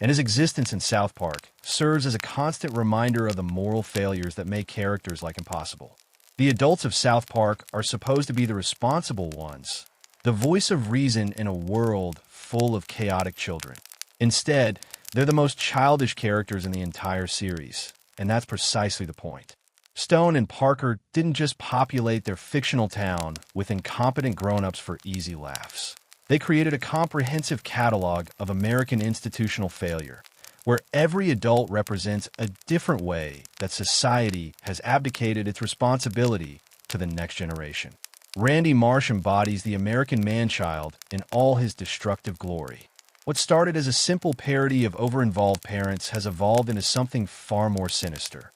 and his existence in South Park serves as a constant reminder of the moral failures that make characters like impossible. The adults of South Park are supposed to be the responsible ones, the voice of reason in a world full of chaotic children. Instead, they're the most childish characters in the entire series, and that's precisely the point. Stone and Parker didn't just populate their fictional town with incompetent grown-ups for easy laughs. They created a comprehensive catalog of American institutional failure, where every adult represents a different way that society has abdicated its responsibility to the next generation. Randy Marsh embodies the American man-child in all his destructive glory. What started as a simple parody of over-involved parents has evolved into something far more sinister.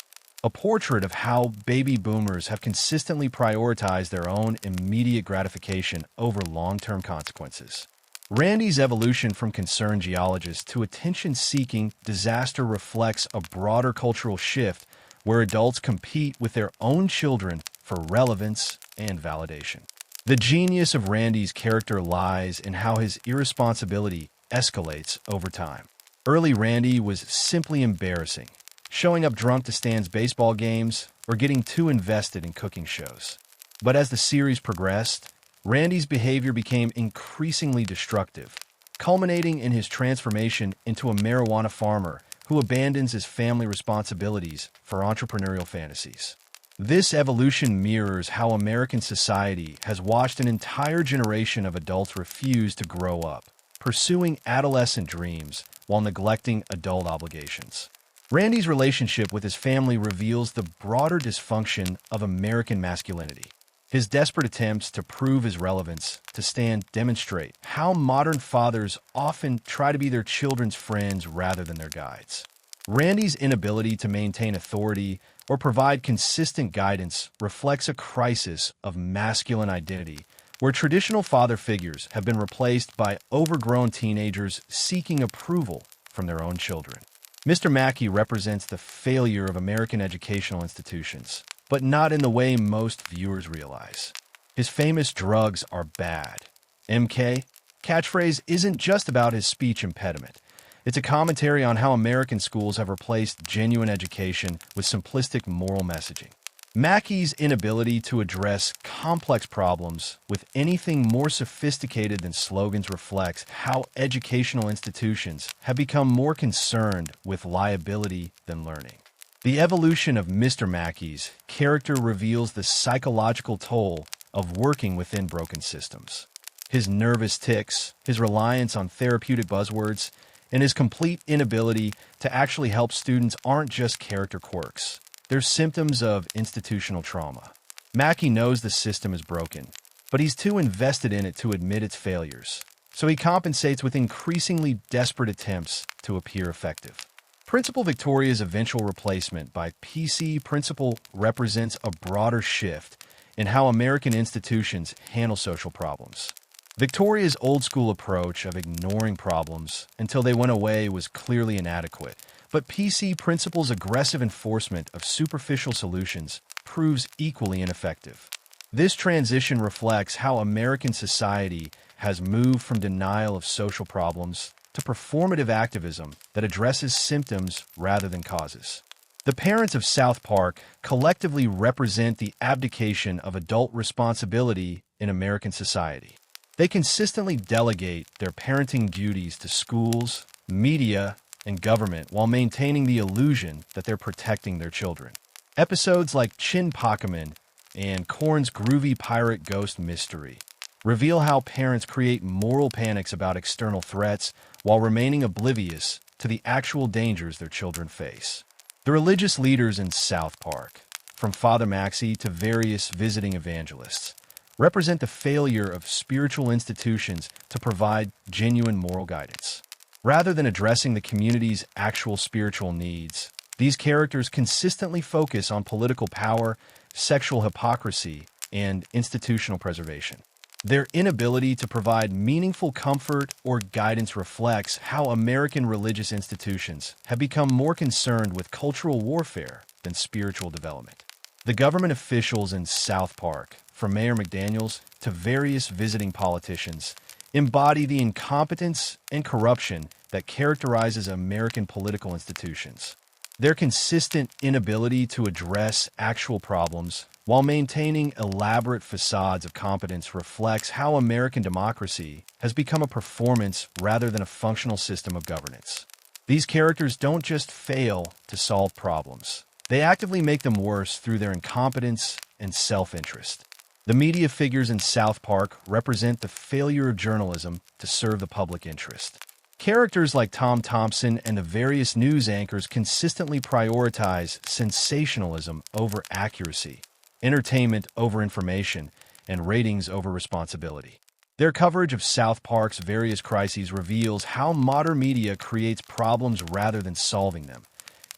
A portrait of how baby boomers have consistently prioritized their own immediate gratification over long-term consequences. Randy's evolution from concerned geologist to attention-seeking disaster reflects a broader cultural shift where adults compete with their own children for relevance and validation. The genius of Randy's character lies in how his irresponsibility escalates over time. Early Randy was simply embarrassing, showing up drunk to Stan's baseball games or getting too invested in cooking shows. But as the series progressed, Randy's behavior became increasingly destructive, culminating in his transformation into a marijuana farmer who abandons his family responsibilities for entrepreneurial fantasies. This evolution mirrors how American society has watched an entire generation of adults refuse to grow up, pursuing adolescent dreams while neglecting adult obligations. Randy's relationship with his family reveals the broader dysfunction of American masculinity. His desperate attempts to prove his relevance to Stan demonstrate how modern fathers often try to be their children's friends rather than their guides. Randy's inability to maintain authority or provide consistent guidance reflects a crisis of masculine identity, where traditional father figures have been replaced by overgrown teenagers seeking approval from their own children. Mr. Mackey represents the failure of American educational institutions, but not in the way most viewers realize. His famous "drugs are bad" MK catchphrase isn't just about his speech impediment. It's a commentary on how American schools have replaced genuine education with simplistic moral messaging. Mackey's inability to address complex problems with anything more sophisticated than slogans reflects how educational institutions have become more concerned with liability than learning. The evolution of Mr. Mackey's character reveals the psychological toll of working within broken systems. His nervous tics, his reliance on therapeutic buzzwords, and his complete inability to actually help students aren't just character quirks. They're symptoms of institutional trauma. Mackey knows the system is broken, but he's too invested in it to admit its failures. So he compensates with increasingly desperate attempts to appear effective. Principal Victoria's eventual replacement by PC Principal represents a broader shift in how American institutions handle social problems. Victoria's old-school approach of ignoring problems until they went away was clearly inadequate, but PC Principal's aggressive enforcement of superficial solutions proves equally ineffective. This transition reflects how American society has moved from denial of social problems to performative activism that addresses symptoms rather than causes. The parents of South Park collectively represent the abdication of adult responsibility in American society. They consistently delegate their parenting duties to schools, media, and government while maintaining the illusion that they're protecting their children. Episodes like Chin Pakaman and Korn's groovy pirate ghost mystery reveal how parents create moral panics about external threats while remaining oblivious to the actual dangers their children face. The religious leaders in South Park, from Father Maxey to various visiting evangelists, represent the failure of spiritual institutions to provide genuine moral guidance. Rather than addressing the community's actual spiritual needs, these characters consistently focus on political power, sexual hypocrisy, and institutional preservation. Their inability to provide meaningful comfort or guidance reflects how American religious institutions have become more concerned with cultural warfare than spiritual development. The government officials in South Park, from Mayor McDaniels to various visiting politicians, embody the incompetence and corruption that characterizes American political institutions. Their consistent inability to address actual problems while maintaining elaborate facades of competence reflects how American democracy has become a performance rather than a functional system of governance. These characters don't just fail to solve problems. They actively make them worse through their incompetence and self-interest. The media figures in South Park represent the failure of journalism to serve the public interest. Characters like Tom Thompson and the various news anchors consistently prioritize sensationalism over accuracy, entertainment over information, and ratings over responsibility. Their coverage of South Park's various crises reveals how modern media creates problems rather than solving them,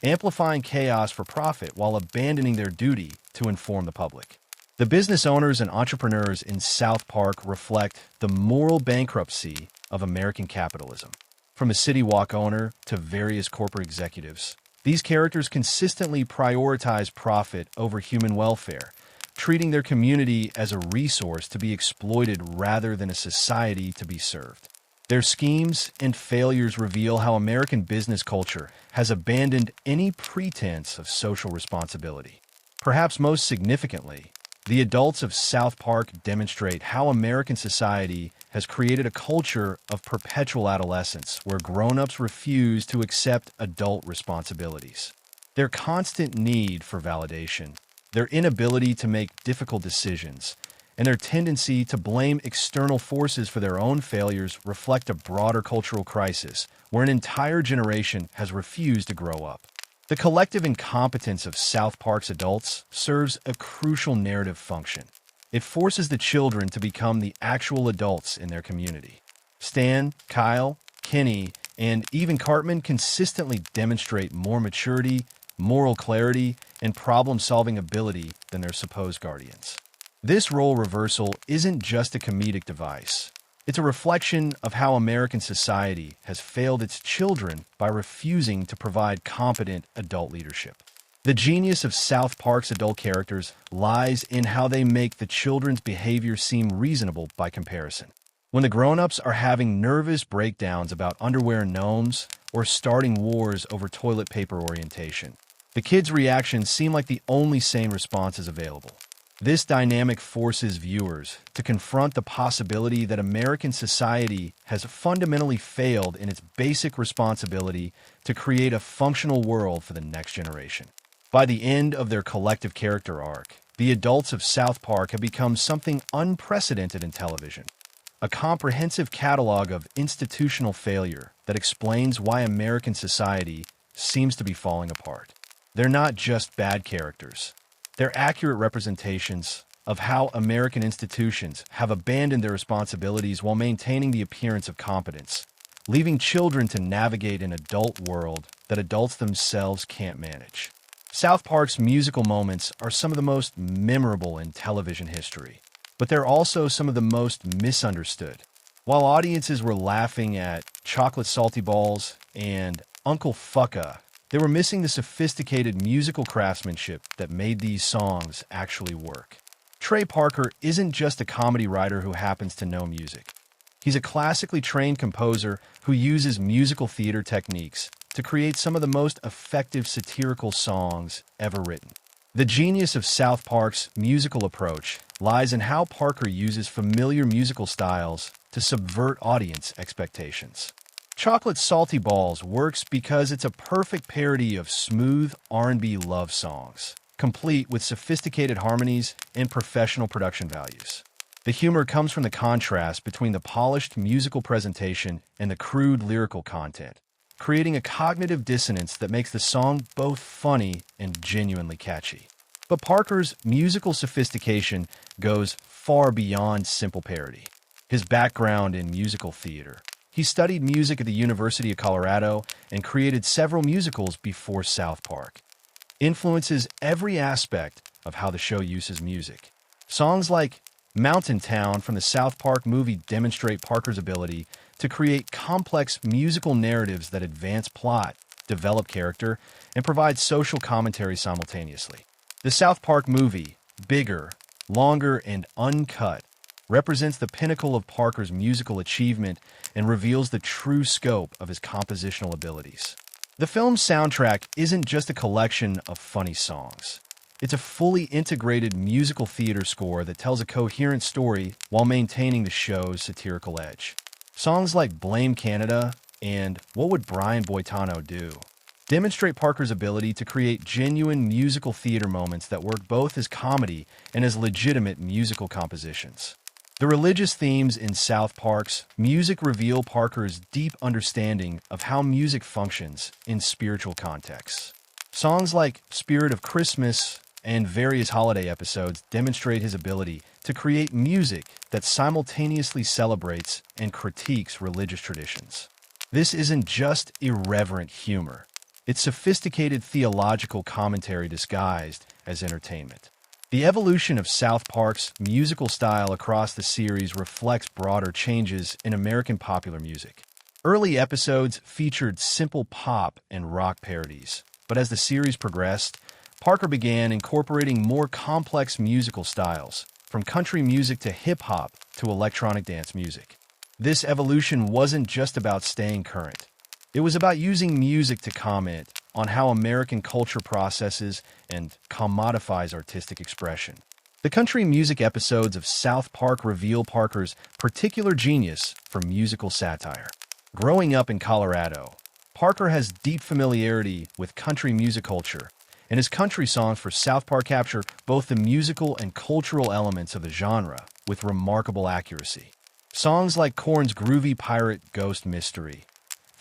amplifying chaos for profit while abandoning their duty to inform the public. The business owners and entrepreneurs in South Park reflect the moral bankruptcy of American capitalism. From a City Walk owner to various corporate executives, these characters consistently prioritize profit over human welfare, treating their community as a resource to be exploited rather than a society to be served. Their schemes and failures reveal how American business culture has abandoned any pretense of social responsibility. Perhaps most significantly, the adults of South Park demonstrate how American society has created a culture of perpetual adolescence where grown-ups refuse to accept adult responsibilities. Their constant need for validation, their inability to make difficult decisions, and their tendency to blame external forces for their own failures reflect a broader cultural crisis where an entire generation has refused to grow up. The collective incompetence of South Park's adults serves a crucial narrative function. It forces the children to become the actual adults in their community. Stan, Kyle, Kenny, and even Cartman consistently demonstrate more maturity, moral clarity, and problem-solving ability than their supposed guardians. This role reversal isn't just a comedic device. It's a reflection of how American society has failed its children by refusing to provide competent adult leadership. The genius of South Park's adult characters lies in how they make the children's behavior seem reasonable by comparison. When the grown-ups are having nervous breakdowns about underwear gnomes or starting wars over toilet paper orientation, The kids' reactions seem like the only sane responses available. This dynamic forces viewers to confront the possibility that American society has fundamentally failed in its basic responsibility to create a functional world for the next generation. By the end of their collective character arc, the adults of South Park have become something unprecedented in television. A comprehensive catalog of institutional failure that explains why American society seems to be falling apart. They're not just bad characters. They're accurate representations of how American institutions have abandoned their responsibilities while maintaining the appearance of competence, leaving children to navigate an adult world that adults themselves can't manage. South Park's musical moments are some of the most memorable in television history, but they're also some of the most misunderstood. While audiences were laughing at Chocolate Salty Balls and Uncle Fucka, they were missing the sophisticated musical craftsmanship that made these songs actually work. Trey Parker isn't just a comedy writer who happens to know music. He's a classically trained composer who uses musical theater techniques to create some of the most effective satirical songs ever written. The genius of South Park's musical approach lies in how Parker uses familiar musical styles to subvert audience expectations. Chocolate Salty Balls works because it's a perfect parody of smooth R&B love songs, complete with sophisticated harmonies and professional production values. The humor comes from the contrast between the polished musical presentation and the crude lyrical content, creating a cognitive dissonance that makes the song both funny and genuinely catchy. But Parker's musical sophistication goes far beyond simple parody. His background in musical theater. He studied music at the University of Colorado and created several musicals before South Park. Influences every aspect of how the show uses music. Songs like Mountain Town from the South Park movie demonstrate Parker's ability to create complex musical narratives that advance plot, develop character, and provide social commentary simultaneously. The South Park movie, bigger, longer, and uncut, represents the pinnacle of Parker's musical achievement and reveals the true scope of his compositional abilities. The film's soundtrack isn't just a collection of funny songs. It's a fully integrated musical theater score that tells a coherent story while maintaining the show's satirical edge. Songs like Blame Canada and What Would Brian Boitano Do demonstrate Parker's ability to create genuine musical theater moments that work both as comedy and as legitimate musical compositions. The religious themes in South Park's music reveal Parker's deep understanding of how music functions in spiritual contexts. Songs like Spirit of Christmas and various holiday episodes demonstrate his ability to create music that simultaneously celebrates and critiques religious traditions. This isn't just irreverent humor. It's sophisticated theological commentary disguised as entertainment. The evolution of South Park's musical style across the series reflects broader changes in American popular music. Early episodes featured simple pop and rock parodies, but as the series progressed, Parker began incorporating more complex musical styles, from country music to hip-hop to electronic dance music. This evolution wasn't just about staying current. It was about using music to comment on how American culture processes and commodifies artistic expression. The country music episodes of South Park reveal Parker's particular genius for musical satire. Growing up in Colorado, Parker has deep familiarity with country music culture, and his country songs for South Park capture both the musical and cultural elements of the genre with remarkable accuracy. Songs like Korn's groovy pirate ghost mystery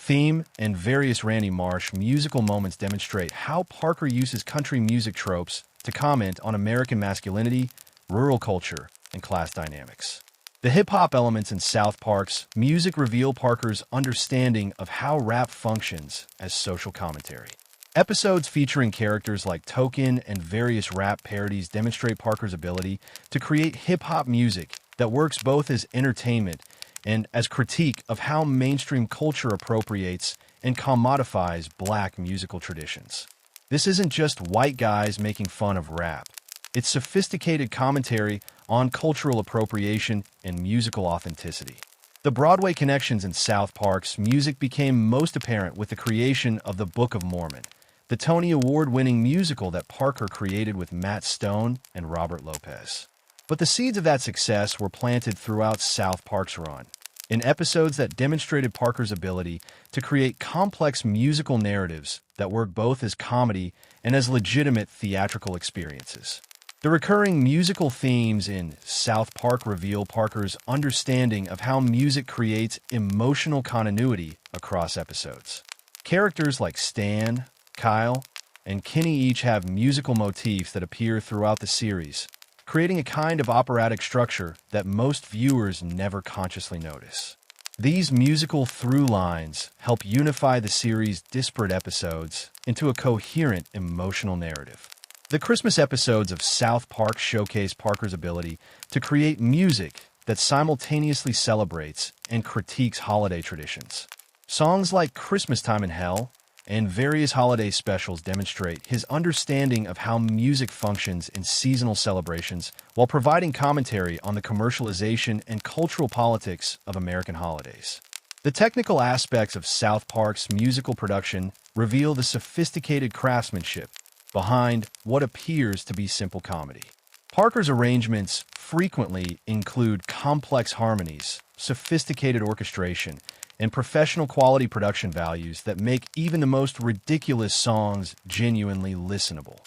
theme and various Randy Marsh musical moments demonstrate how Parker uses country music tropes to comment on American masculinity, rural culture, and class dynamics. The hip-hop elements in South Park's music reveal Parker's understanding of how rap functions as social commentary. Episodes featuring characters like Token and various rap parodies demonstrate Parker's ability to create hip-hop music that works both as entertainment and as critique of how mainstream culture appropriates and commodifies black musical traditions. This isn't just white guys making fun of rap. It's sophisticated commentary on cultural appropriation and musical authenticity. The Broadway connections in South Park's music became most apparent with the creation of the Book of Mormon, the Tony Award-winning musical that Parker created with Matt Stone and Robert Lopez. But the seeds of that success were planted throughout South Park's run, in episodes that demonstrated Parker's ability to create complex musical narratives that work both as comedy and as legitimate theatrical experiences. The recurring musical themes in South Park reveal Parker's understanding of how music creates emotional continuity across episodes. Characters like Stan, Kyle, and Kenny each have musical motifs that appear throughout the series, creating a kind of operatic structure that most viewers never consciously notice. These musical through lines help unify the series' disparate episodes into a coherent emotional narrative. The Christmas episodes of South Park showcase Parker's ability to create music that simultaneously celebrates and critiques holiday traditions. Songs like Christmas Time in Hell and various holiday specials demonstrate his understanding of how music functions in seasonal celebrations while providing commentary on the commercialization and cultural politics of American holidays. The technical aspects of South Park's musical production reveal the sophisticated craftsmanship behind what appears to be simple comedy. Parker's arrangements frequently include complex harmonies, sophisticated orchestration, and professional quality production values that make even the most ridiculous songs genuinely listenable.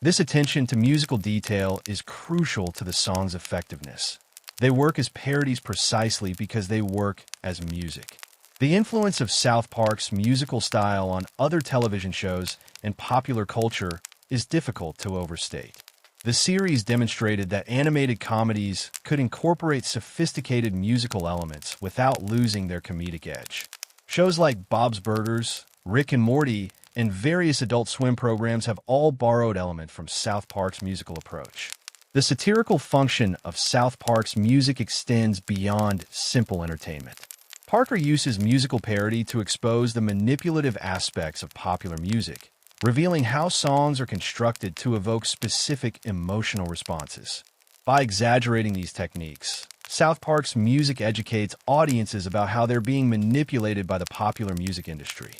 This attention to musical detail is crucial to the song's effectiveness. They work as parodies precisely because they work as music. The influence of South Park's musical style on other television shows and popular culture is difficult to overstate. The series demonstrated that animated comedies could incorporate sophisticated musical elements without losing their comedic edge. Shows like Bob's Burgers, Rick and Morty, and various Adult Swim programs have all borrowed elements from South Park's musical approach. The satirical function of South Park's music extends beyond simple entertainment. Parker uses musical parody to expose the manipulative aspects of popular music, revealing how songs are constructed to evoke specific emotional responses. By exaggerating these techniques, South Park's music educates audiences about how they're being manipulated by the popular music industry.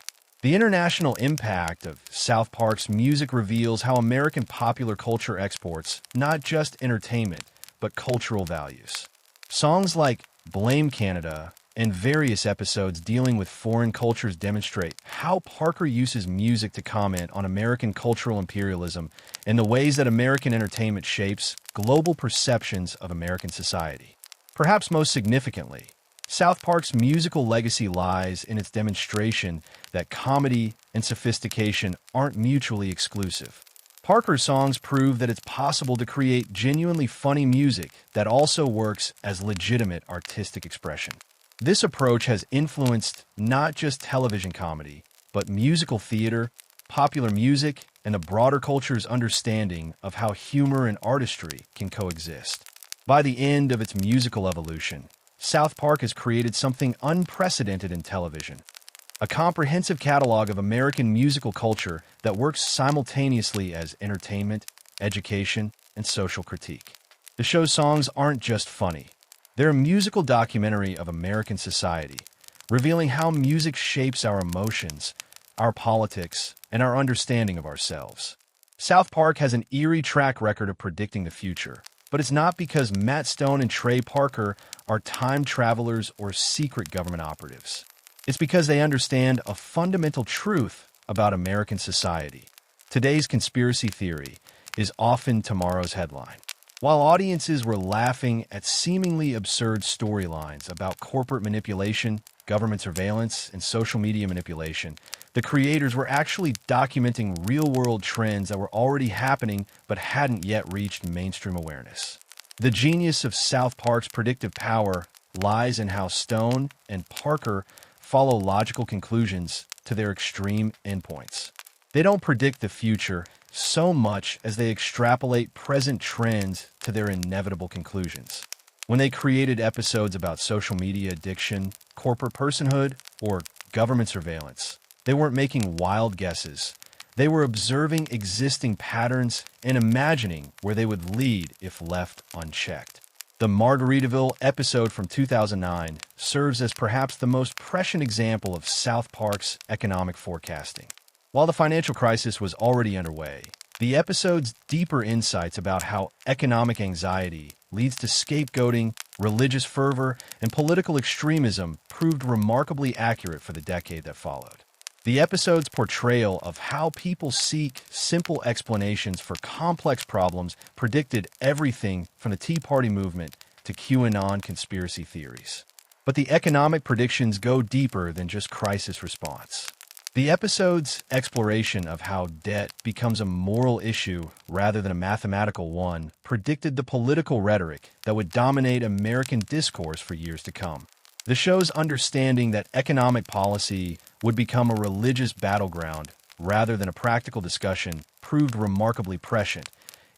The international impact of South Park's music reveals how American popular culture exports not just entertainment, but cultural values. Songs like Blame Canada and various episodes dealing with foreign cultures demonstrate how Parker uses music to comment on American cultural imperialism and the ways that American entertainment shapes global perceptions of American society. Perhaps most significantly, South Park's musical legacy lies in its demonstration that comedy and sophistication aren't mutually exclusive. Parker's songs prove that it's possible to create genuinely funny music that also works as legitimate artistic expression. This approach has influenced not just television comedy, but musical theater, popular music, and the broader culture's understanding of how humor and artistry can coexist. By the end of its musical evolution, South Park has created something unprecedented in television, a comprehensive catalog of American musical culture that works simultaneously as entertainment, education, and social critique. The show's songs aren't just funny. They're a musical documentary of American society, revealing how music shapes our emotions, our politics, and our understanding of ourselves. South Park has an eerie track record of predicting the future, but it's not because Matt Stone and Trey Parker are time travelers or secret government operatives. It's because they understand a fundamental truth about American society. Today's conspiracy theory is often tomorrow's headline. While audiences were laughing at seemingly absurd storylines about corporate manipulation, government surveillance, and social media manipulation, the creators were actually documenting real-world trends that were already happening but hadn't yet reached mainstream awareness. The genius of South Park's predictive power lies in how Stone and Parker follow logical conclusions to their extreme endpoints. They don't predict the future so much as they extrapolate present trends to their inevitable conclusions. When they created episodes about social media addiction, corporate personhood, or government surveillance, they weren't making wild guesses. They were observing existing patterns and imagining where they would lead if left unchecked. The Margaritaville episode from 2009 serves as perhaps the most prescient example of South Park's economic forecasting. While the financial crisis was already underway, the episode's deeper insights about how economic anxiety leads to scapegoating, religious fervor, and political extremism proved remarkably accurate for the decade that followed. The episode's portrayal of how people seek simple explanations for complex problems predicted everything from the Tea Party movement to QAnon conspiracy theories. But the economic predictions go deeper than just crisis response. The episode's exploration of how debt becomes a moral issue rather than a mathematical one predicted the political rhetoric that would dominate American discourse for years to come. The show's understanding that economic policy would become a religious battleground rather than a practical discussion proved remarkably prescient,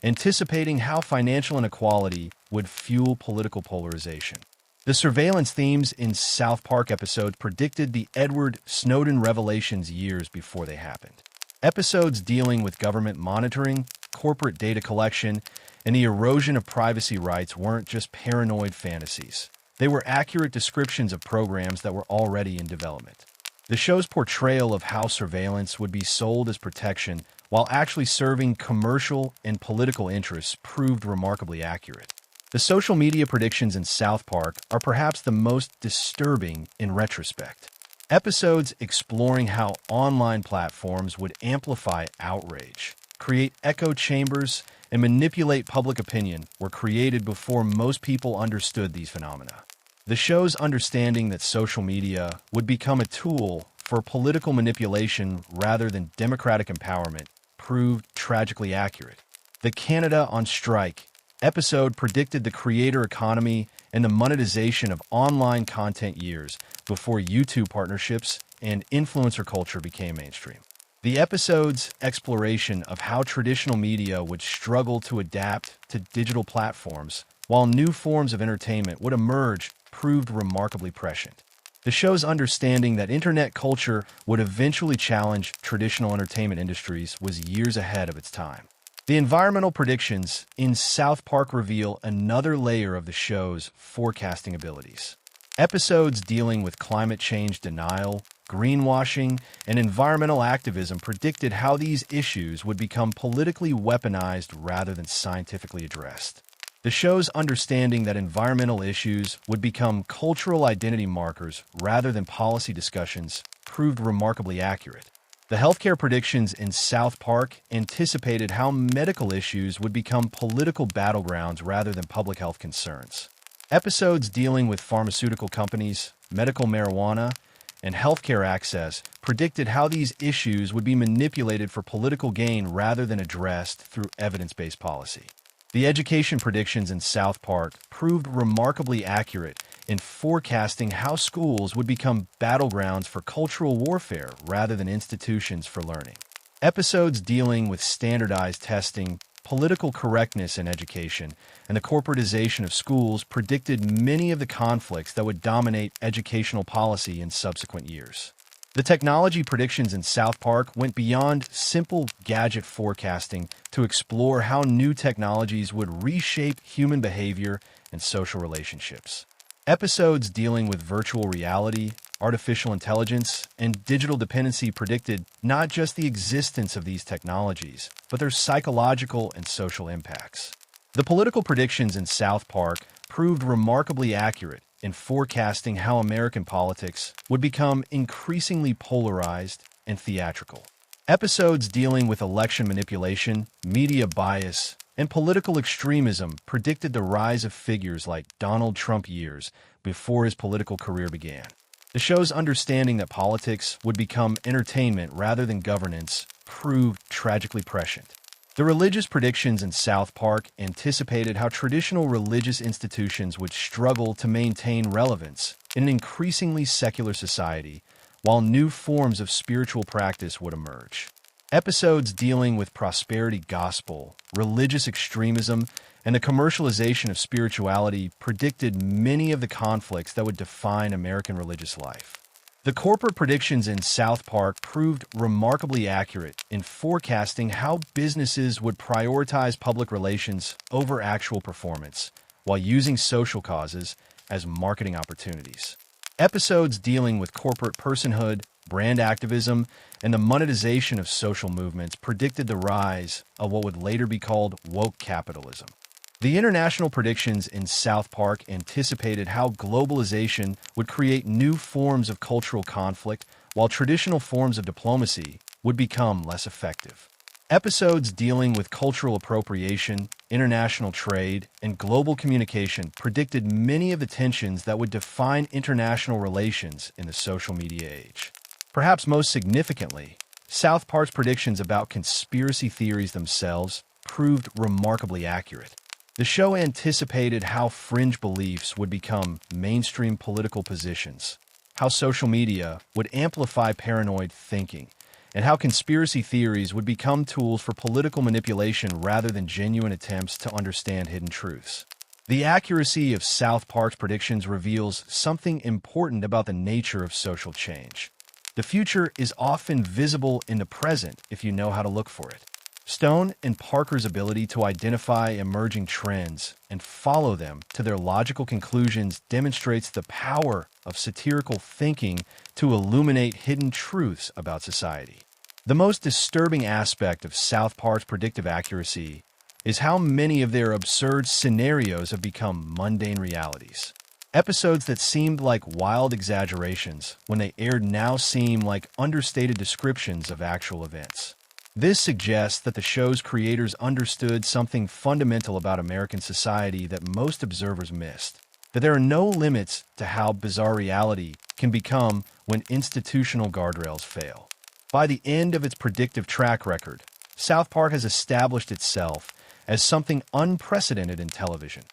anticipating how financial inequality would fuel political polarization. The surveillance themes in South Park episodes predicted the Edward Snowden revelations years before they happened. Episodes dealing with government monitoring, corporate data collection, and the erosion of privacy rights weren't just paranoid fantasies. They were accurate descriptions of programs that were already in development. The show's portrayal of how surveillance would be sold as protection while actually serving commercial and political interests proved remarkably accurate. The social media predictions in South Park are perhaps the most disturbing in retrospect. Episodes exploring how online platforms would amplify outrage, create echo chambers, and manipulate public opinion were created before most people understood these phenomena. The show's understanding that social media would become a tool for political manipulation rather than democratic empowerment proved tragically accurate. The Canada on Strike episode predicted the creator economy and the monetization of online content years before YouTube partnerships and influencer culture became mainstream. The episode's exploration of how traditional media would struggle to adapt to digital platforms while new forms of entertainment would emerge proved remarkably prescient. The show's understanding that internet culture would eventually challenge traditional entertainment industries was years ahead of its time. The environmental predictions in South Park reveal another layer of the show's forecasting abilities. Episodes dealing with climate change denial, greenwashing, and environmental activism predicted how these issues would become politically weaponized rather than scientifically addressed. The show's understanding that environmental issues would become cultural identity markers rather than policy discussions proved remarkably accurate. The healthcare predictions in South Park anticipated how medical issues would become political battlegrounds rather than public health concerns. Episodes dealing with pharmaceutical companies, medical marijuana, and healthcare access predicted how these issues would be manipulated for political gain rather than addressed through evidence-based policy. The education predictions in South Park proved remarkably accurate in forecasting how schools would become battlegrounds for cultural warfare rather than institutions for learning. Episodes dealing with standardized testing, political correctness in education, and the corporatization of schools predicted many of the conflicts that would dominate educational policy in subsequent years. The technology predictions in South Park went beyond simple gadget forecasting to explore how new technologies would reshape human behavior and social relationships. Episodes dealing with virtual reality, artificial intelligence, and digital dependency predicted not just the existence of these technologies, but their psychological and social impacts. The political predictions in South Park proved remarkably accurate in forecasting how American politics would become increasingly polarized and theatrical. Episodes dealing with election manipulation, media bias, and political extremism predicted the rise of figures like Donald Trump years before his political career began. The show's understanding that politics would become entertainment rather than governance proved tragically prescient. The religious predictions in South Park anticipated how traditional religious institutions would struggle to maintain relevance in an increasingly secular society, while new forms of spiritual practice would emerge. Episodes dealing with prosperity gospel, religious extremism, and the commercialization of spirituality predicted many of the conflicts that would define American religious life. The corporate predictions in South Park proved remarkably accurate in forecasting how businesses would prioritize public relations over actual performance, while using social causes as marketing opportunities. Episodes dealing with corporate personhood, brand activism, and the monetization of social movements predicted the rise of what would later be called woke capitalism. The international predictions in South Park anticipated how globalization would create new forms of cultural conflict, while traditional forms of diplomacy would become less effective. Episodes dealing with cultural appropriation, international trade, and global communication predicted many of the tensions that would define international relations in the social media age. Perhaps most significantly, South Park's predictions about conspiracy theories themselves proved remarkably accurate. The show anticipated how fringe beliefs would become mainstream political positions, how social media would amplify paranoid thinking, and how conspiracy theories would become tools for political manipulation rather than genuine attempts to understand hidden truths. The accuracy of South Park's predictions reveals something important about the nature of social change. The future is often visible in the present if you know how to look for it. Stone and Parker's ability to identify emerging trends and follow them to their logical conclusions demonstrates the power of satirical thinking to illuminate hidden truths about society. The most disturbing aspect of South Park's predictive accuracy is how many of their absurd scenarios have become mundane realities. Episodes that seemed like wild exaggerations when they aired now seem like understated descriptions of actual events. This suggests that the show's creators understood something fundamental about American society that most observers missed, that there are no limits to how bizarre reality can become when institutional guardrails fail. By the end of its predictive track record, South Park has established itself as something unprecedented in television,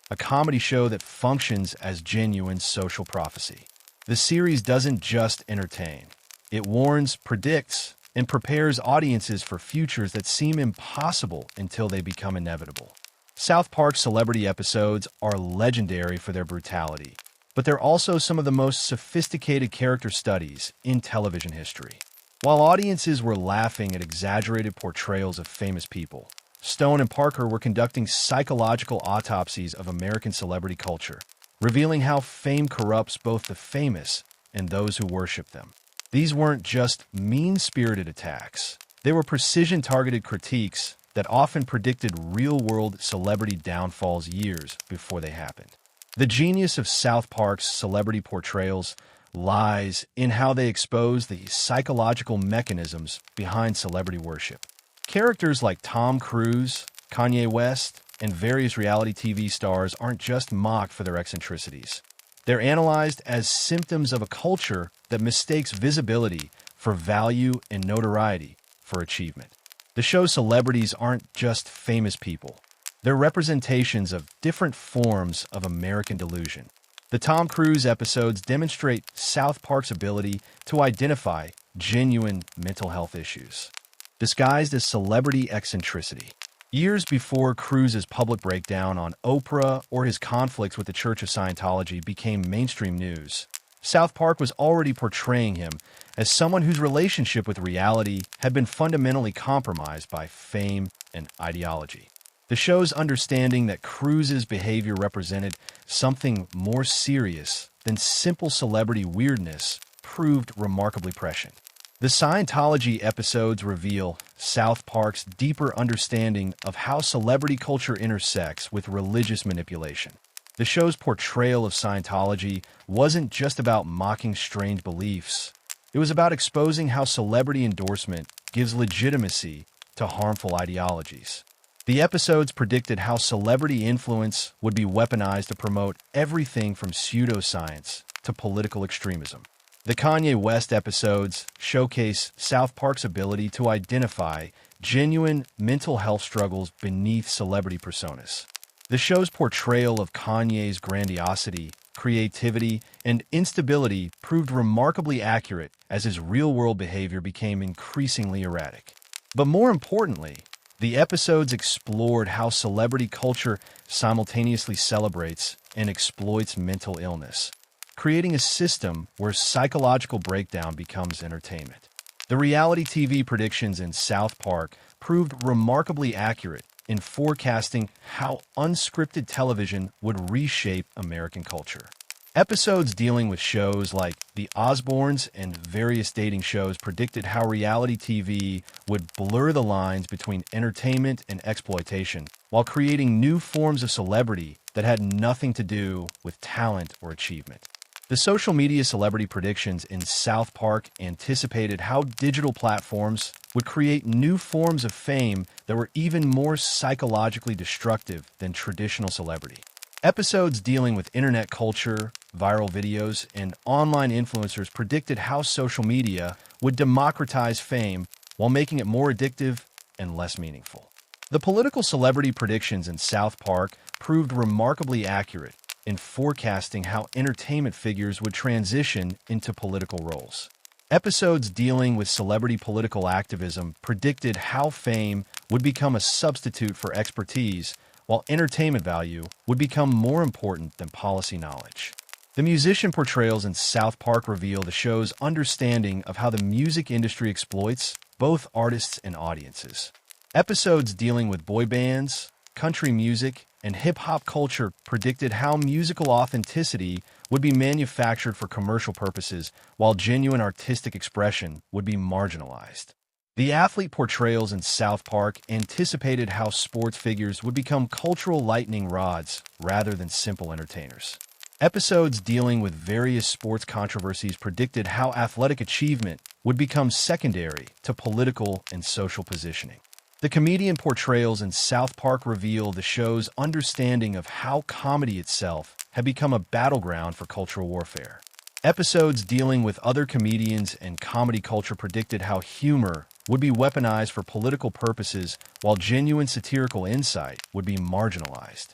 a comedy show that functions as genuine social prophecy. The series doesn't just entertain. It warns, predicts, and prepares audiences for futures that seem impossible until they become inevitable. South Park's celebrity episodes are legendary for their brutality, but they're also some of the most sophisticated character studies in television history. While audiences were laughing at exaggerated portrayals of famous people, Stone and Parker were conducting psychological autopsies of American celebrity culture, revealing how fame corrupts both the famous and those who worship them. These weren't just mean-spirited attacks. They were precision-targeted critiques that often predicted real-world celebrity downfalls years before they happened. The genius of South Park's celebrity portrayals lies in how they expose the psychological mechanisms behind celebrity worship. Characters like Tom Cruise, Kanye West, and various reality TV stars aren't just mocked for their eccentricities. They're analyzed as symptoms of a culture that mistakes visibility for value and notoriety for achievement. The show's celebrities aren't just famous people. They're representations of different forms of American delusion. The Tom Cruise episodes demonstrate South Park's ability to identify genuine mental health issues, disguised as celebrity eccentricity. Years before Cruise's public breakdown on Oprah or his conflicts with the Church of Scientology became mainstream news, South Park was already portraying him as someone whose relationship with reality had been fundamentally compromised by fame and ideology. The show's understanding that Cruise's behavior represented something more serious than simple celebrity weirdness proved remarkably prescient. The Scientology episodes reveal South Park's deeper understanding of how celebrity culture intersects with religious manipulation. The show's portrayal of Scientology wasn't just about mocking strange beliefs. It was about exposing how celebrity endorsement gives legitimacy to harmful ideologies. The episodes predicted how celebrity influence would be weaponized to promote everything from pseudoscience to political extremism. The Kanye West episodes showcase South Park's ability to identify genuine mental health struggles beneath celebrity personas. The show's portrayal of Kanye's grandiosity, creativity, and instability proved remarkably accurate as his real-world behavior became increasingly erratic. But more importantly, the episodes explored how celebrity culture simultaneously celebrates and exploits mental illness, creating a system where psychological breakdown becomes entertainment. The reality TV predictions in South Park proved remarkably accurate in forecasting how unscripted television would reshape American culture. Episodes dealing with shows like The Osbournes and various dating shows predicted how reality TV would blur the lines between entertainment and exploitation, while creating new forms of celebrity that had nothing to do with talent or achievement. The social media celebrity predictions in South Park anticipated how digital platforms would create new forms of fame that were even more psychologically destructive than traditional celebrity. Episodes dealing with internet culture, viral videos, and online influencers predicted how social media would democratize fame while making it more addictive and less meaningful. The political celebrity predictions in South Park proved remarkably accurate in forecasting how entertainment figures would transition into political roles. Episodes dealing with celebrity political activism predicted how fame would become a substitute for expertise, while entertainment value would become more important than policy knowledge. The musician portrayals in South Park reveal the show's understanding of how the music industry exploits both artists and audiences. Episodes dealing with boy bands, country music, and hip-hop culture predicted how musical authenticity would be manufactured for commercial purposes, while genuine artistic expression would be marginalized. The athlete portrayals in South Park anticipated how sports figures would become cultural lightning rods rather than simple entertainers. Episodes dealing with various sports controversies predicted how athletic achievement would become secondary to political and social positioning. The comedian portrayals in South Park reveal the show's understanding of how comedy itself had become a battleground for cultural warfare. Episodes dealing with other comedians and comedy culture predicted how humor would be weaponized for political purposes, while genuine satirical insight would be marginalized.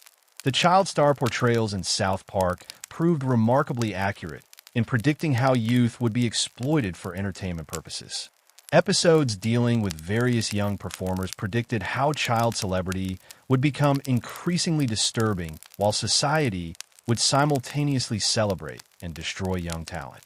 The child star portrayals in South Park proved remarkably accurate in predicting how youth would be exploited for entertainment purposes. Episodes dealing with various young performers predicted how child celebrity would become increasingly disturbing, while society would simultaneously celebrate and destroy young talent.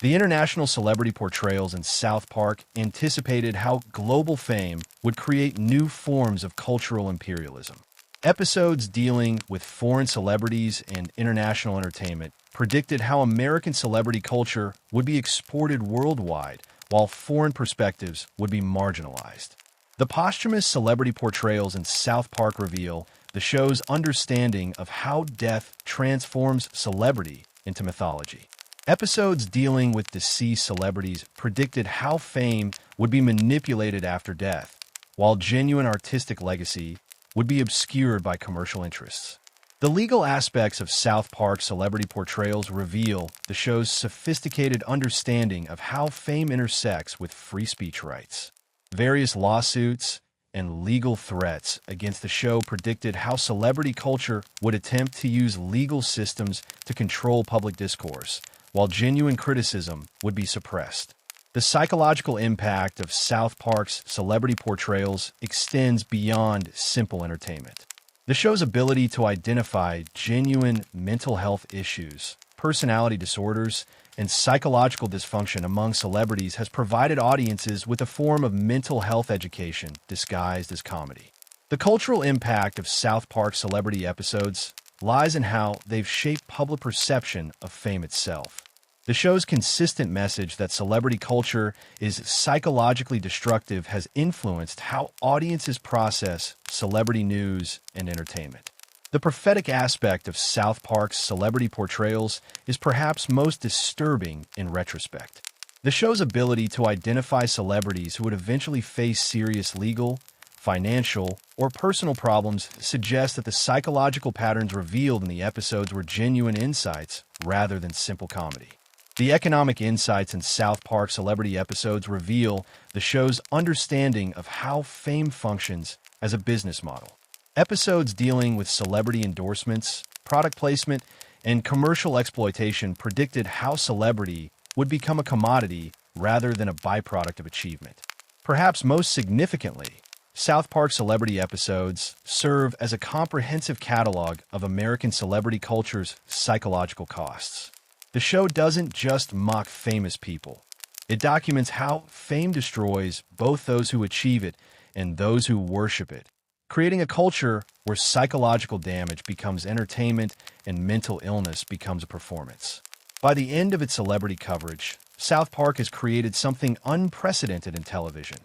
The international celebrity portrayals in South Park anticipated how global fame would create new forms of cultural imperialism. Episodes dealing with foreign celebrities and international entertainment predicted how American celebrity culture would be exported worldwide, while foreign perspectives would be marginalized. The posthumous celebrity portrayals in South Park reveal the show's understanding of how death transforms celebrity into mythology. Episodes dealing with deceased celebrities predicted how fame would be manipulated after death, while genuine artistic legacy would be obscured by commercial interests. The legal aspects of South Park celebrity portrayals reveal the show's sophisticated understanding of how fame intersects with free speech rights. Various lawsuits and legal threats against the show predicted how celebrity culture would attempt to use legal systems to control public discourse, while genuine criticism would be suppressed. The psychological impact of South Park's celebrity portrayals extends beyond simple entertainment. The show's ability to identify genuine mental health issues, personality disorders, and psychological dysfunction among celebrities has provided audiences with a form of mental health education disguised as comedy. The cultural impact of South Park celebrity episodes lies in how they've shaped public perception of fame itself. The show's consistent message that celebrity culture is psychologically destructive has influenced how audiences process celebrity news and entertainment. The prophetic aspect of South Park's celebrity portrayals is perhaps most disturbing in retrospect. The show's ability to identify celebrities who would eventually face serious legal, financial, or personal problems suggests that the psychological patterns revealed in the episodes were genuine insights rather than simple comedy. The economic insights in South Park celebrity episodes reveal the show's understanding of how fame functions as a business model. Episodes dealing with celebrity endorsements, product placement, and commercial exploitation predicted how celebrity would become a commodity rather than a byproduct of achievement. Perhaps most significantly, South Park celebrity episodes serve as a comprehensive catalog of American celebrity culture's psychological costs. The show doesn't just mock famous people. It documents how fame destroys both those who achieve it and those who worship it, creating a culture where psychological damage becomes entertainment and mental illness becomes a performance. By the end of its celebrity coverage, South Park has created something unprecedented in television,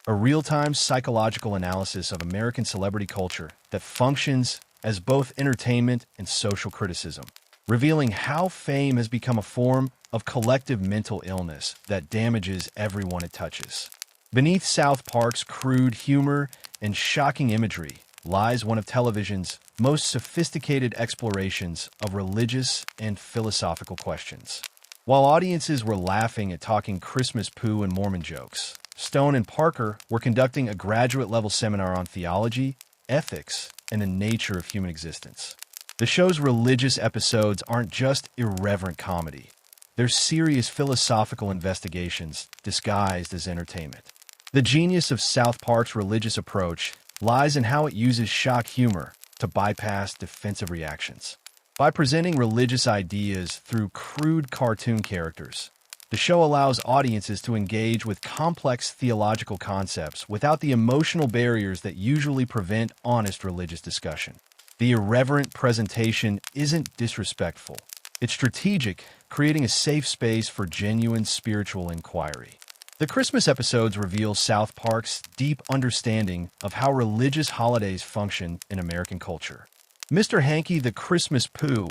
a real-time psychological analysis of American celebrity culture that functions as both entertainment and social criticism, revealing how fame has become a form of collective mental illness that damages everyone it touches. Beneath South Park's crude humor and shocking imagery lies one of television's most sophisticated explorations of religious and philosophical questions. While audiences were laughing at talking Christmas poo and Mormon jokes, Stone and Parker were conducting a graduate-level seminar on theology, ethics, and the nature of human existence. The show's religious episodes aren't just irreverent comedy. They're serious philosophical investigations disguised as entertainment. The genius of South Park's religious approach lies in how it uses shock humor to bypass defensive reactions. By presenting religious ideas through crude cartoon characters, the show allows audiences to engage with complex theological concepts without the emotional barriers that usually prevent honest religious discussion. The irreverent presentation isn't disrespectful. It's strategic, creating a safe space for genuine spiritual inquiry. The Christmas episodes reveal South Park's deep understanding of how religious holidays function in American culture. Mr. Hanky the Christmas Pooh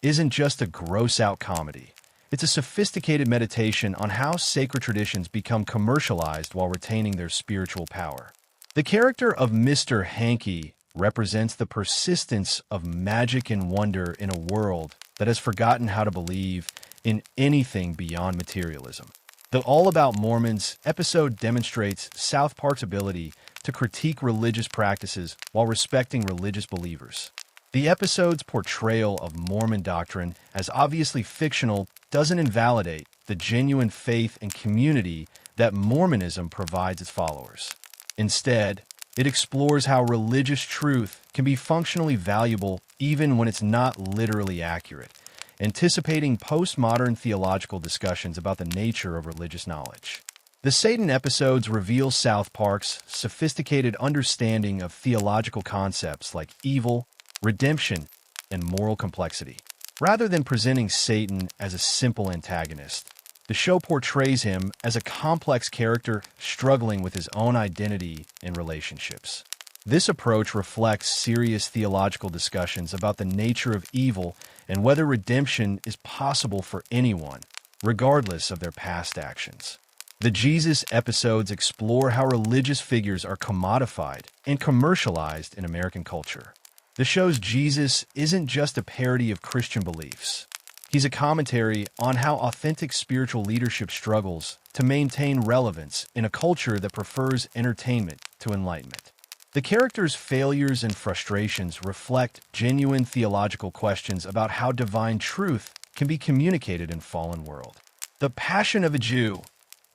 isn't just a gross-out comedy. It's a sophisticated meditation on how sacred traditions become commercialized while retaining their spiritual power. The character of Mr. Hanky represents the persistence of magic and wonder in a world that has forgotten how to believe in anything beyond materialism. The All About Mormons episode demonstrates South Park's ability to critique religious practices while respecting religious believers. The episode's portrayal of Mormon doctrine as obviously fictional doesn't invalidate the genuine faith and community that Mormonism provides its followers. Instead, it explores how religious truth can be functionally valuable even when it's not literally accurate, anticipating postmodern theological discussions about the nature of religious knowledge. The Satan episodes reveal South Park's sophisticated understanding of theological concepts like evil, redemption, and moral complexity. Rather than presenting Satan as a simple antagonist, the show portrays him as a complex character struggling with his own identity and relationships. This approach reflects serious theological discussions about the nature of evil and whether redemption is possible for anyone, regardless of their past actions. The Jesus episodes explore how religious figures are commodified and commercialized in American culture. The show's Jesus isn't just a parody of Christian beliefs. He's a commentary on how authentic spiritual leadership struggles to maintain relevance in a culture that prefers entertainment to enlightenment. The characters' failures and frustrations reflect genuine theological questions about how divine truth can be communicated in a fallen world. The Passion of a Jew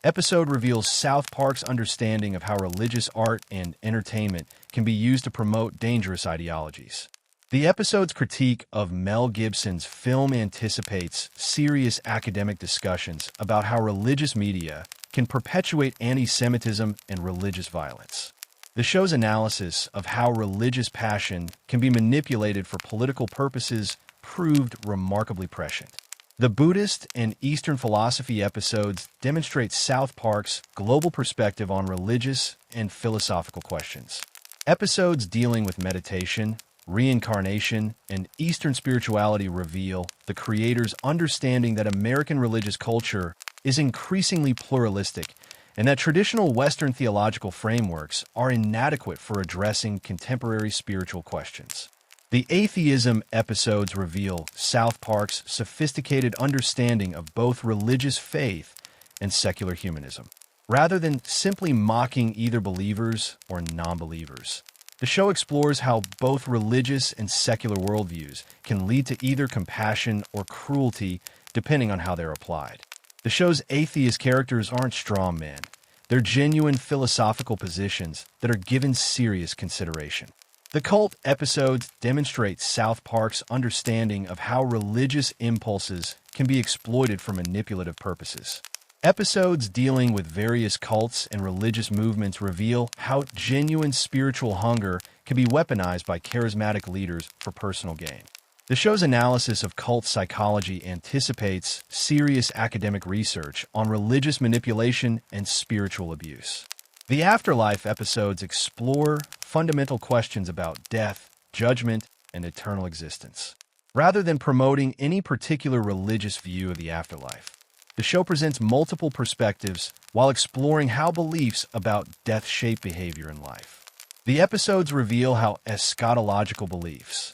episode reveals South Park's understanding of how religious art and entertainment can be used to promote dangerous ideologies. The episode's critique of Mel Gibson's film anticipates serious academic discussions about how religious media can perpetuate anti-Semitism and religious violence. The show's analysis of how religious passion can be manipulated for political purposes proved remarkably prescient. The Buddhist and Eastern philosophy episodes demonstrate South Park's global perspective on religious and philosophical questions. Episodes dealing with meditation, reincarnation, and Eastern spirituality reveal the creator's understanding that American religious culture is increasingly pluralistic and that traditional Western theological frameworks are inadequate for addressing contemporary spiritual questions. The atheism episodes reveal South Park's sophisticated understanding of both religious faith and secular humanism. Rather than simply mocking either believers or non-believers, the show explores how both religious and secular worldviews can lead to either compassion or cruelty depending on how they're applied. The show's atheist characters aren't straw men. They're genuine philosophical positions that are given serious consideration. The cult episodes demonstrate South Park's understanding of how religious impulses can be exploited for manipulative purposes. Episodes dealing with various cults and religious movements reveal how genuine spiritual hunger can be weaponized by charismatic leaders for personal gain. The show's analysis of cult psychology anticipates serious academic research on religious manipulation and spiritual abuse. The Afterlife episodes explore fundamental questions about death, judgment, and eternal existence. Rather than promoting any particular religious view of the afterlife, the show presents multiple perspectives while exploring how beliefs about death shape behavior in life. The episodes reveal how eschatological beliefs,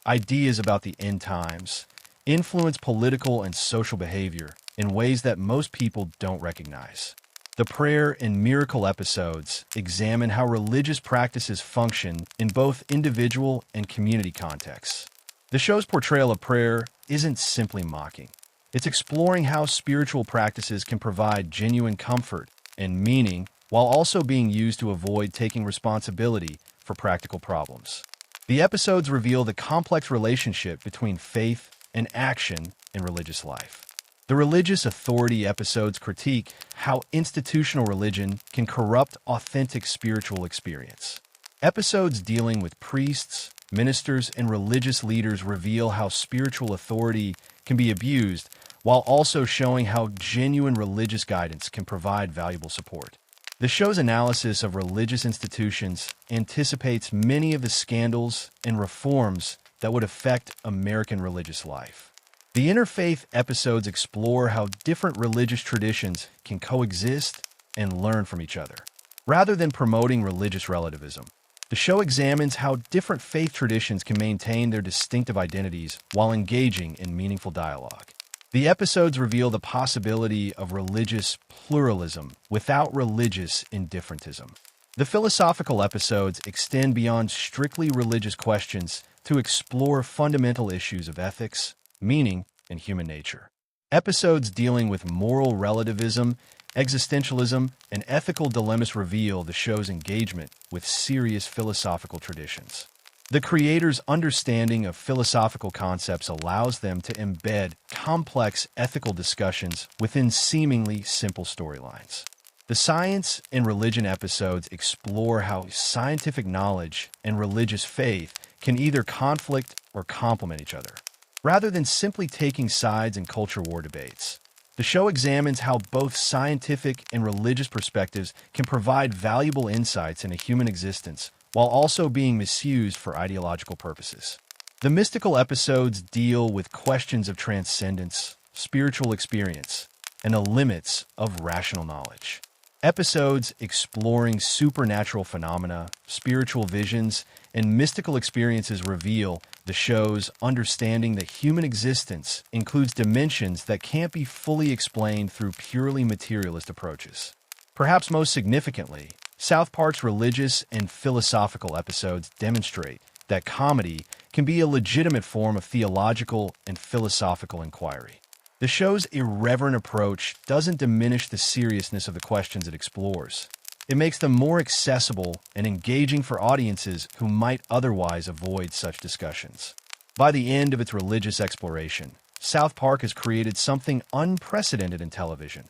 ideas about the end times, influence political and social behavior in ways that most people don't recognize. The prayer and miracle episodes examine how religious practices function in both individual and community contexts. The show's portrayal of prayer isn't simply mocking. It's exploring how spiritual practices can provide genuine comfort and meaning while also being used to avoid taking responsibility for practical problems. The episodes reveal the complex relationship between faith and action in religious life. The religious authority episodes critique how institutional religion can corrupt authentic spiritual experience. Episodes dealing with priests, ministers, and religious leaders reveal how spiritual authority can be abused while also showing how genuine religious guidance can provide valuable support. The show's analysis of religious institutions anticipates many of the scandals and reforms that would affect American religious life. The interfaith episodes explore how different religious traditions can coexist and learn from each other. Rather than promoting religious relativism, the show examines how different faith traditions can maintain their distinctive identities while engaging in meaningful dialogue. The episodes reveal the possibility of religious pluralism without religious indifferentism. The philosophical episodes extend beyond strictly religious questions to explore fundamental issues of ethics, meaning, and human nature. Episodes dealing with moral relativism, existentialism, and ethical dilemmas reveal the show's engagement with serious philosophical traditions. The creator's understanding of philosophical concepts allows them to embed complex ethical discussions within seemingly simple storylines. The science and religion episodes explore how scientific knowledge and religious faith can either conflict or complement each other. Rather than simply taking sides in culture war debates, the show examines how both scientific and religious perspectives can provide valuable insights into human existence while also being misused for ideological purposes. The mystical episodes deal with questions of transcendence, spiritual experience, and the limits of rational knowledge. Episodes exploring supernatural phenomena, spiritual visions, and mystical experiences reveal the show's understanding that human existence includes dimensions that can't be fully explained through purely materialist approaches. Perhaps most significantly, South Park's religious and philosophical episodes demonstrate that comedy can be a legitimate form of theological and philosophical inquiry. The show's irreverent approach doesn't diminish the seriousness of the questions it explores. It makes them more accessible and engaging for audiences who might otherwise avoid such discussions. By the end of its religious exploration, South Park has created something unprecedented in television: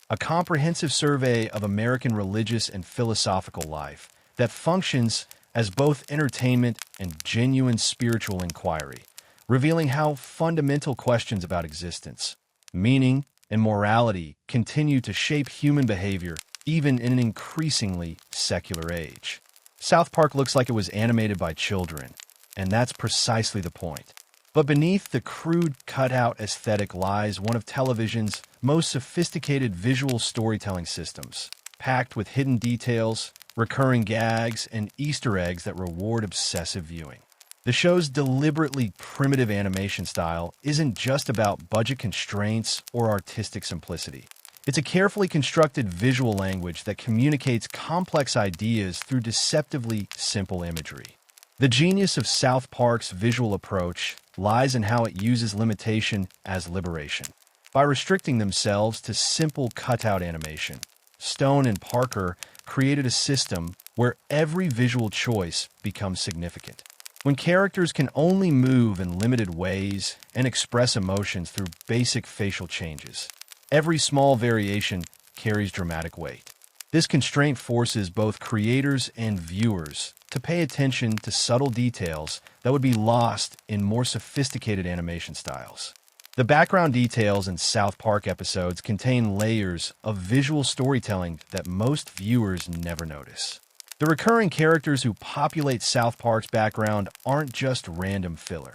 a comprehensive survey of American religious and philosophical life that functions as both entertainment and genuine spiritual inquiry, revealing how fundamental questions about existence, meaning, and morality continue to shape human behavior even in an increasingly secular age. South Park looks like it was animated by children, and that's precisely the point. But beneath the crude cutout aesthetic lies one of television's most sophisticated visual storytelling systems, packed with hidden details, recurring gags, and Easter eggs that reward obsessive viewing. The show's deliberately primitive animation style isn't just about budget constraints or artistic simplicity. It's a carefully constructed visual language that communicates complex ideas through deceptively simple imagery. The genius of South Park's visual approach lies in how it uses limitation as liberation. By restricting themselves to simple cutout animation, Stone and Parker created a system where every visual choice becomes significant. When characters can only move in limited ways and express emotions through basic facial changes, every small variation carries dramatic weight. This constraint forces both creators and viewers to pay attention to subtle details that would be lost in more sophisticated animation styles. The background details in South Park episodes contain layers of visual storytelling that most viewers never notice. The recurring characters who populate South Park's background aren't just random filler.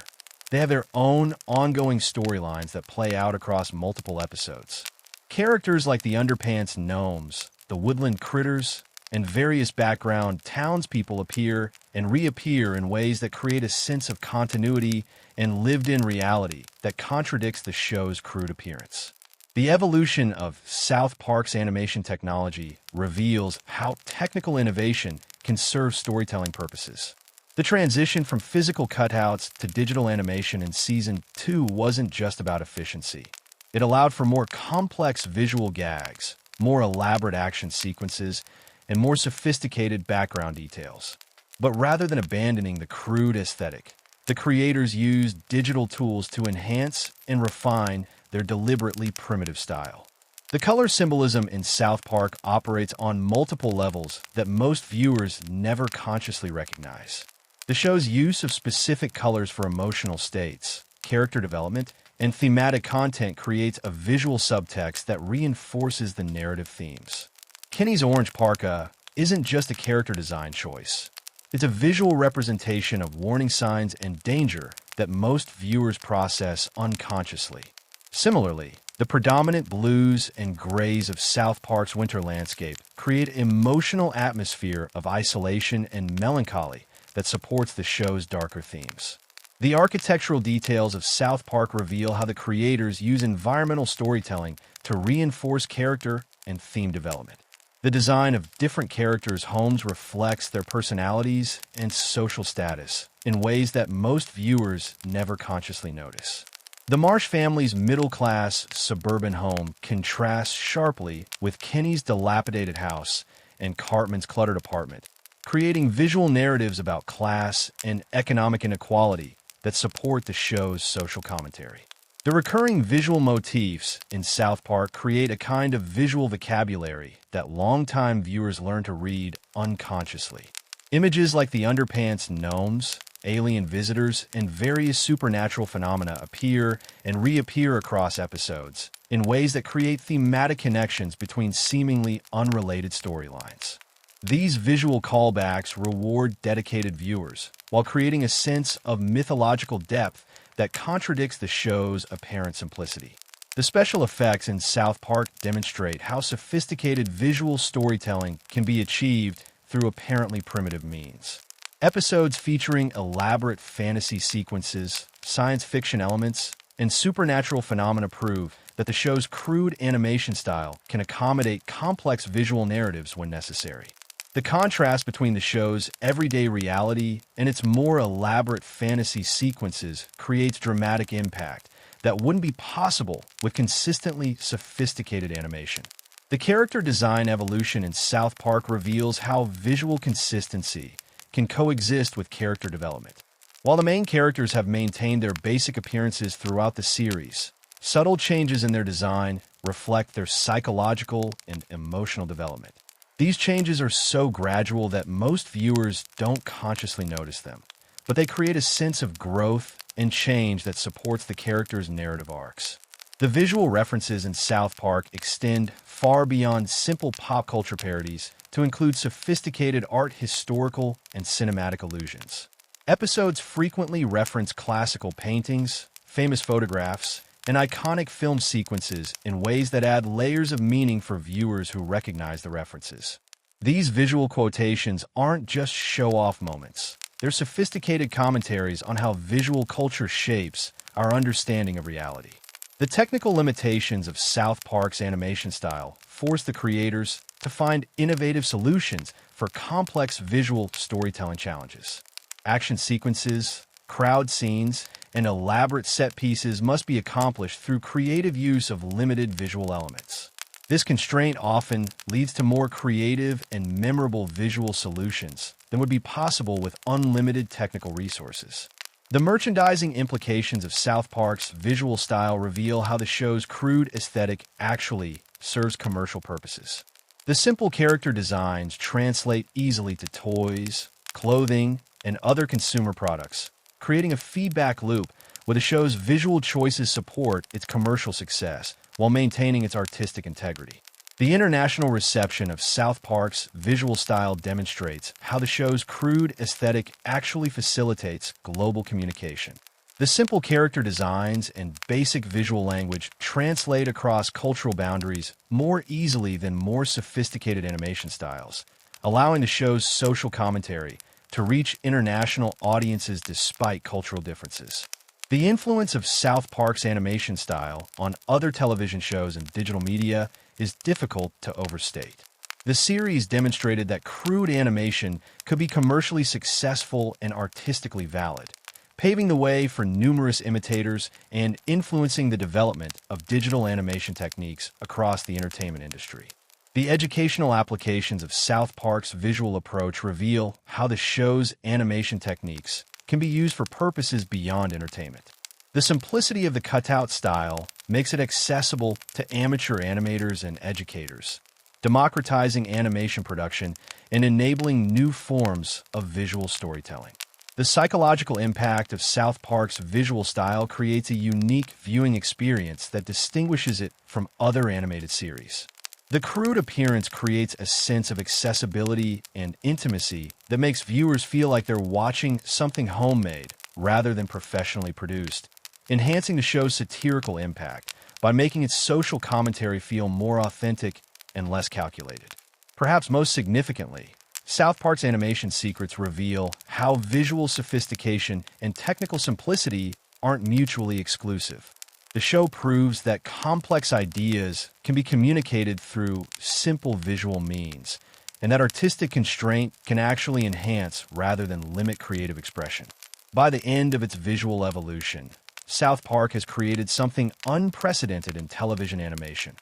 They have their own ongoing storylines that play out across multiple episodes. Characters like the Underpants Gnomes, the Woodland Critters, and various background townspeople appear and reappear in ways that create a sense of continuity and lived-in reality that contradicts the show's crude appearance. The evolution of South Park's animation technology reveals how technical innovation can serve storytelling purposes. The transition from physical cutouts to digital animation in Season 2 wasn't just about efficiency. It allowed for more complex visual gags, more elaborate action sequences, and more sophisticated background details. But rather than abandoning the crude aesthetic, the creators used digital tools to enhance and refine their deliberately primitive style. The color symbolism in South Park operates on multiple levels that most viewers never consciously recognize. The show's use of specific colors for emotional states, character development, and thematic content creates a visual subtext that reinforces the narrative themes. Kenny's orange parka isn't just a character design choice. It's a visual representation of warning signs and danger that most viewers process unconsciously. Similarly, the predominant blues and grays of South Park's winter landscape create an emotional atmosphere of isolation and melancholy that supports the show's darker themes. The architectural details of South Park reveal how the creators use environmental storytelling to reinforce character and theme development. The design of different characters' homes reflects their personalities and social status in ways that most viewers never consciously notice. The Marsh family's middle-class suburban home contrasts sharply with Kenny's dilapidated house and Cartman's cluttered apartment, creating visual narratives about class and economic inequality that support the show's social commentary. The recurring visual motifs in South Park create a kind of visual vocabulary that longtime viewers learn to read unconsciously. Images like the Underpants Gnomes, alien visitors, and various supernatural phenomena appear and reappear across episodes in ways that create thematic connections between seemingly unrelated storylines. These visual callbacks reward dedicated viewers while creating a sense of mythological depth that contradicts the show's apparent simplicity. The special effects in South Park demonstrate how sophisticated visual storytelling can be achieved through apparently primitive means. Episodes featuring elaborate fantasy sequences, science fiction elements, and supernatural phenomena prove that the show's crude animation style can accommodate complex visual narratives when necessary. The contrast between the show's everyday reality and its more elaborate fantasy sequences creates dramatic impact that wouldn't be possible with consistently sophisticated animation. The character design evolution in South Park reveals how visual consistency can coexist with character development. While the main characters have maintained their basic appearances throughout the series, subtle changes in their design reflect their psychological and emotional development. These changes are so gradual that most viewers don't consciously notice them, but they create a sense of growth and change that supports the characters' narrative arcs. The visual references in South Park extend far beyond simple pop culture parodies to include sophisticated art, historical, and cinematic allusions. Episodes frequently reference classical paintings, famous photographs, and iconic film sequences in ways that add layers of meaning for viewers who recognize the references. These visual quotations aren't just show-off moments. They're sophisticated commentaries on how visual culture shapes our understanding of reality. The technical limitations of South Park's animation style force the creators to find innovative solutions for complex visual storytelling challenges. Action sequences, crowd scenes, and elaborate set pieces must be accomplished through creative use of limited visual elements. This constraint often leads to more creative and memorable visual solutions than would be possible with unlimited technical resources. The merchandising implications of South Park's visual style reveal how the show's crude aesthetic actually serves commercial purposes. The simple character designs translate easily to toys, clothing, and other consumer products, creating a feedback loop where the show's visual choices support its commercial success while maintaining its artistic integrity. The international reception of South Park's visual style demonstrates how the show's crude aesthetic actually facilitates global communication. The simple character designs and basic visual language translate across cultural boundaries more easily than more sophisticated animation styles, allowing the show's social commentary to reach international audiences despite cultural differences. The influence of South Park's animation style on other television shows and digital media is difficult to overstate. The series demonstrated that crude animation could be commercially successful and artistically valid, paving the way for numerous imitators and influencing the development of digital animation techniques across the entertainment industry. The educational applications of South Park's visual approach reveal how the show's animation techniques can be used for purposes beyond entertainment. The simplicity of the cutout style makes it accessible to amateur animators and educators, democratizing animation production and enabling new forms of visual storytelling. The psychological impact of South Park's visual style creates a unique viewing experience that distinguishes it from other animated series. The crude appearance creates a sense of accessibility and intimacy that makes viewers feel like they're watching something homemade rather than professionally produced, enhancing the show's satirical impact by making its social commentary feel more authentic and less calculated. Perhaps most significantly, South Park's animation secrets reveal how visual sophistication and technical simplicity aren't mutually exclusive. The show proves that complex ideas can be communicated through simple visual means, and that artistic constraint can actually enhance rather than limit creative expression. By the end of its visual evolution, South Park has created something unprecedented in television animation.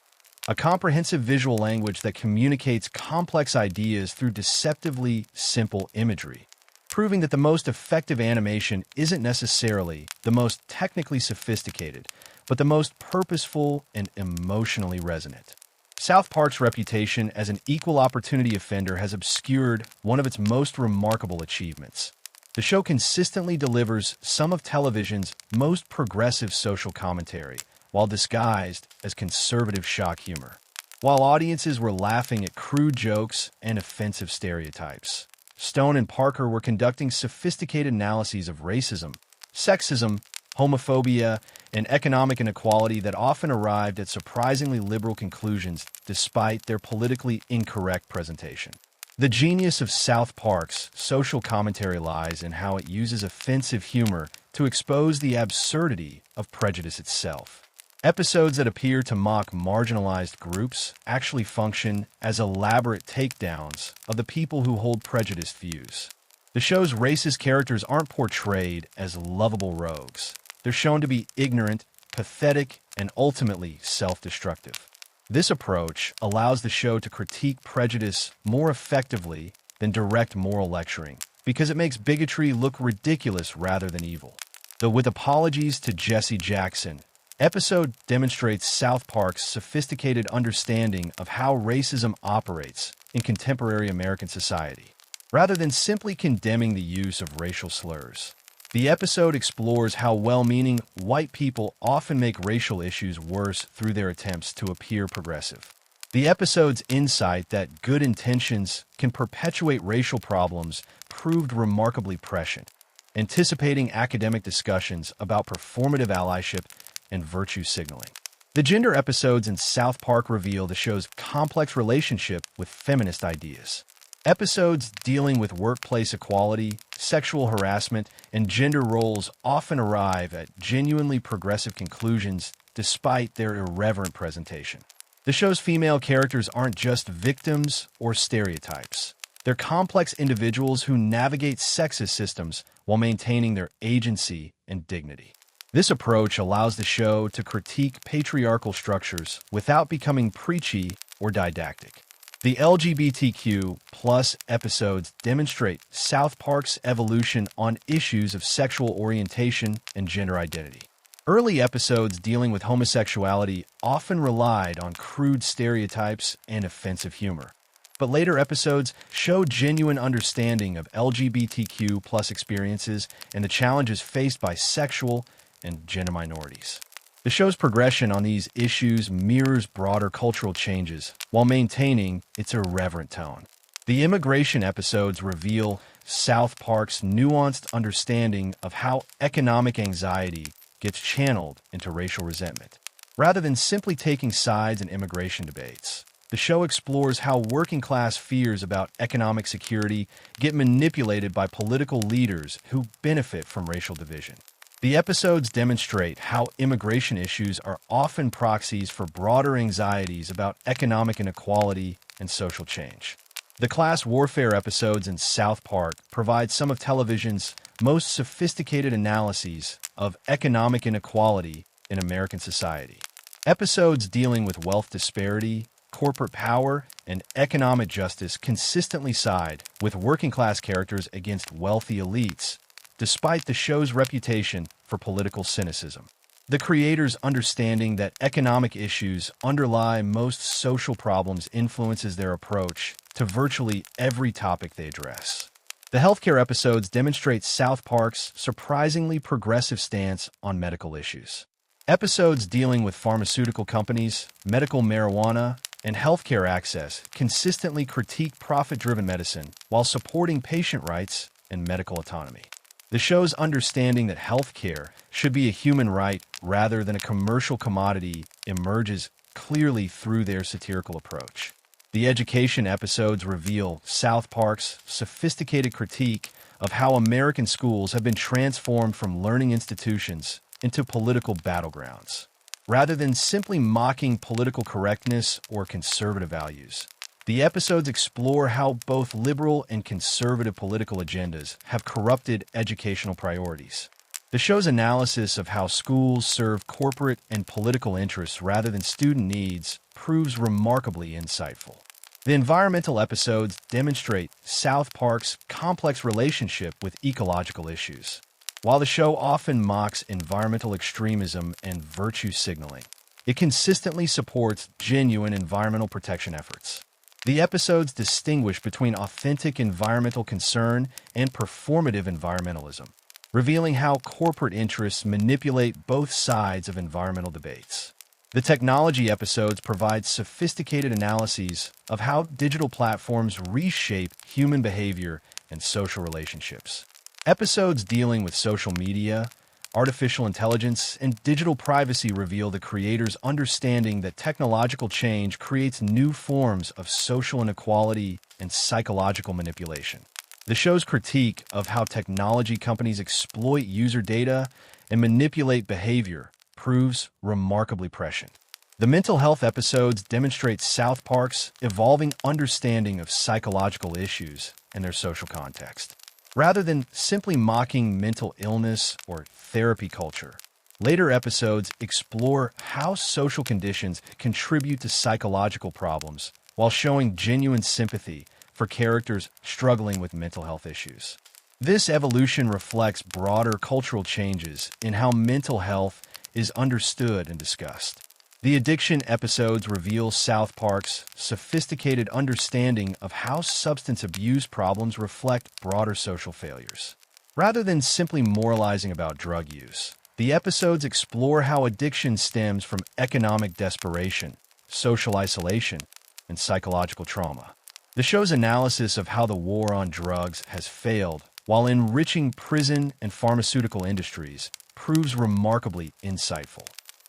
A comprehensive visual language that communicates complex ideas through deceptively simple imagery, proving that the most effective animation isn't necessarily the most technically sophisticated, but the most purposeful and emotionally resonant. South Park's reputation as an equal opportunity offender has obscured one of its most remarkable achievements. The show consistently delivers some of television's most progressive social commentary, while disguised as conservative shock humor. While audiences were laughing at crude jokes and offensive stereotypes, Stone and Parker were conducting sophisticated analyses of racism, sexism, homophobia, and economic inequality that often arrived at surprisingly liberal conclusions despite their politically incorrect presentation. The genius of South Park's social commentary lies in how it uses offensive humor to expose the absurdity of prejudice itself. Episodes that appear to mock marginalized groups actually function as elaborate takedowns of the people who hold prejudiced views. The show's racist characters aren't portrayed as lovable rogues. They're shown to be ignorant, pathetic, and ultimately self-destructive. This approach allows the show to critique prejudice more effectively than direct moral lecturing, because it makes bigotry look ridiculous rather than evil. Though with apologies to Jesse Jackson, episode demonstrates South Park's sophisticated understanding of how racism operates in contemporary American society. Rather than simply condemning the use of racial slurs, the episode explores how well-meaning white people often make racial issues worse through their attempts to appear progressive. The episode's insight that good intentions can perpetuate racial problems proved remarkably prescient, anticipating academic discussions about performative allyship and virtue signaling. The gender episodes in South Park reveal the show's complex relationship with feminist ideas. Episodes dealing with workplace equality, sexual harassment, and gender roles often arrive at genuinely progressive conclusions despite their irreverent presentation. The show's female characters aren't just victims or stereotypes. They're complex individuals who navigate sexist systems while maintaining their agency and dignity. This approach allows the show to critique patriarchal structures without becoming preachy or didactic. The LGBTQ plus episodes demonstrate South Park's evolution on issues of sexual orientation and gender identity. Early episodes dealing with homosexuality often relied on crude stereotypes and offensive humor. but later episodes show genuine understanding of LGBTQ plus experiences and the challenges faced by sexual and gender minorities. The show's progression on these issues mirrors broader cultural changes while maintaining its irreverent tone. The immigration episodes reveal South Park's nuanced understanding of how economic anxiety gets channeled into racial resentment. Rather than simply taking sides in immigration debates, the show explores how working-class fears about economic security get manipulated by political leaders who benefit from racial division. The episodes demonstrate how immigration issues are often proxies for broader anxieties about economic inequality and social change. The class warfare episodes in South Park provide some of television's most sophisticated analyses of economic inequality in American society. Episodes dealing with wealth disparity, corporate power, and economic justice consistently side with working-class characters against wealthy elites, despite the show's reputation for political cynicism. The creators' understanding that economic issues underlie most social problems influences their approach to virtually every topic they address. The healthcare episodes demonstrate South Park's surprisingly progressive stance on medical issues. Episodes dealing with pharmaceutical companies, medical marijuana, and healthcare access consistently critique profit-driven medicine while supporting patient rights and medical autonomy. The show's understanding that healthcare should be a human right rather than a commercial commodity emerges clearly through their satirical approach. The education episodes reveal South Park's sophisticated critique of how American schools have been transformed from learning institutions into political battlegrounds. Rather than simply mocking political correctness or conservative values, the episodes explore how both liberal and conservative political agendas have corrupted educational priorities. The show's analysis of how schools serve corporate and political interests rather than student needs proves remarkably insightful. The environmental episodes demonstrate South Park's complex relationship with ecological issues. While the show often mocks environmental extremism and virtue signaling, it consistently supports genuine environmental protection efforts. The episodes distinguish between authentic environmental concern and performative environmentalism, revealing how corporate interests manipulate both sides of environmental debates. The technology episodes provide sophisticated analyses of how digital platforms reshape human behavior and social relationships. Episodes dealing with social media, artificial intelligence, and digital privacy reveal the creator's understanding that technological change creates new forms of social inequality and psychological manipulation. The show's critique of how technology companies exploit user data and manipulate behavior proves remarkably prescient. The mental health episodes demonstrate South Park's evolving understanding of psychological issues and their social context. Rather than simply mocking mental illness or therapy culture, later episodes explore how social conditions contribute to psychological problems while showing genuine sympathy for characters struggling with mental health issues. This evolution reflects broader cultural changes in how mental health is understood and discussed. The addiction episodes reveal South Park's sophisticated understanding of how substance abuse problems reflect broader social failures. Rather than simply moralizing about drug use, the episodes explore how addiction stems from economic desperation, social isolation, and psychological trauma. The show's analysis of how the war on drugs has failed while enriching prison and pharmaceutical industries proves remarkably insightful.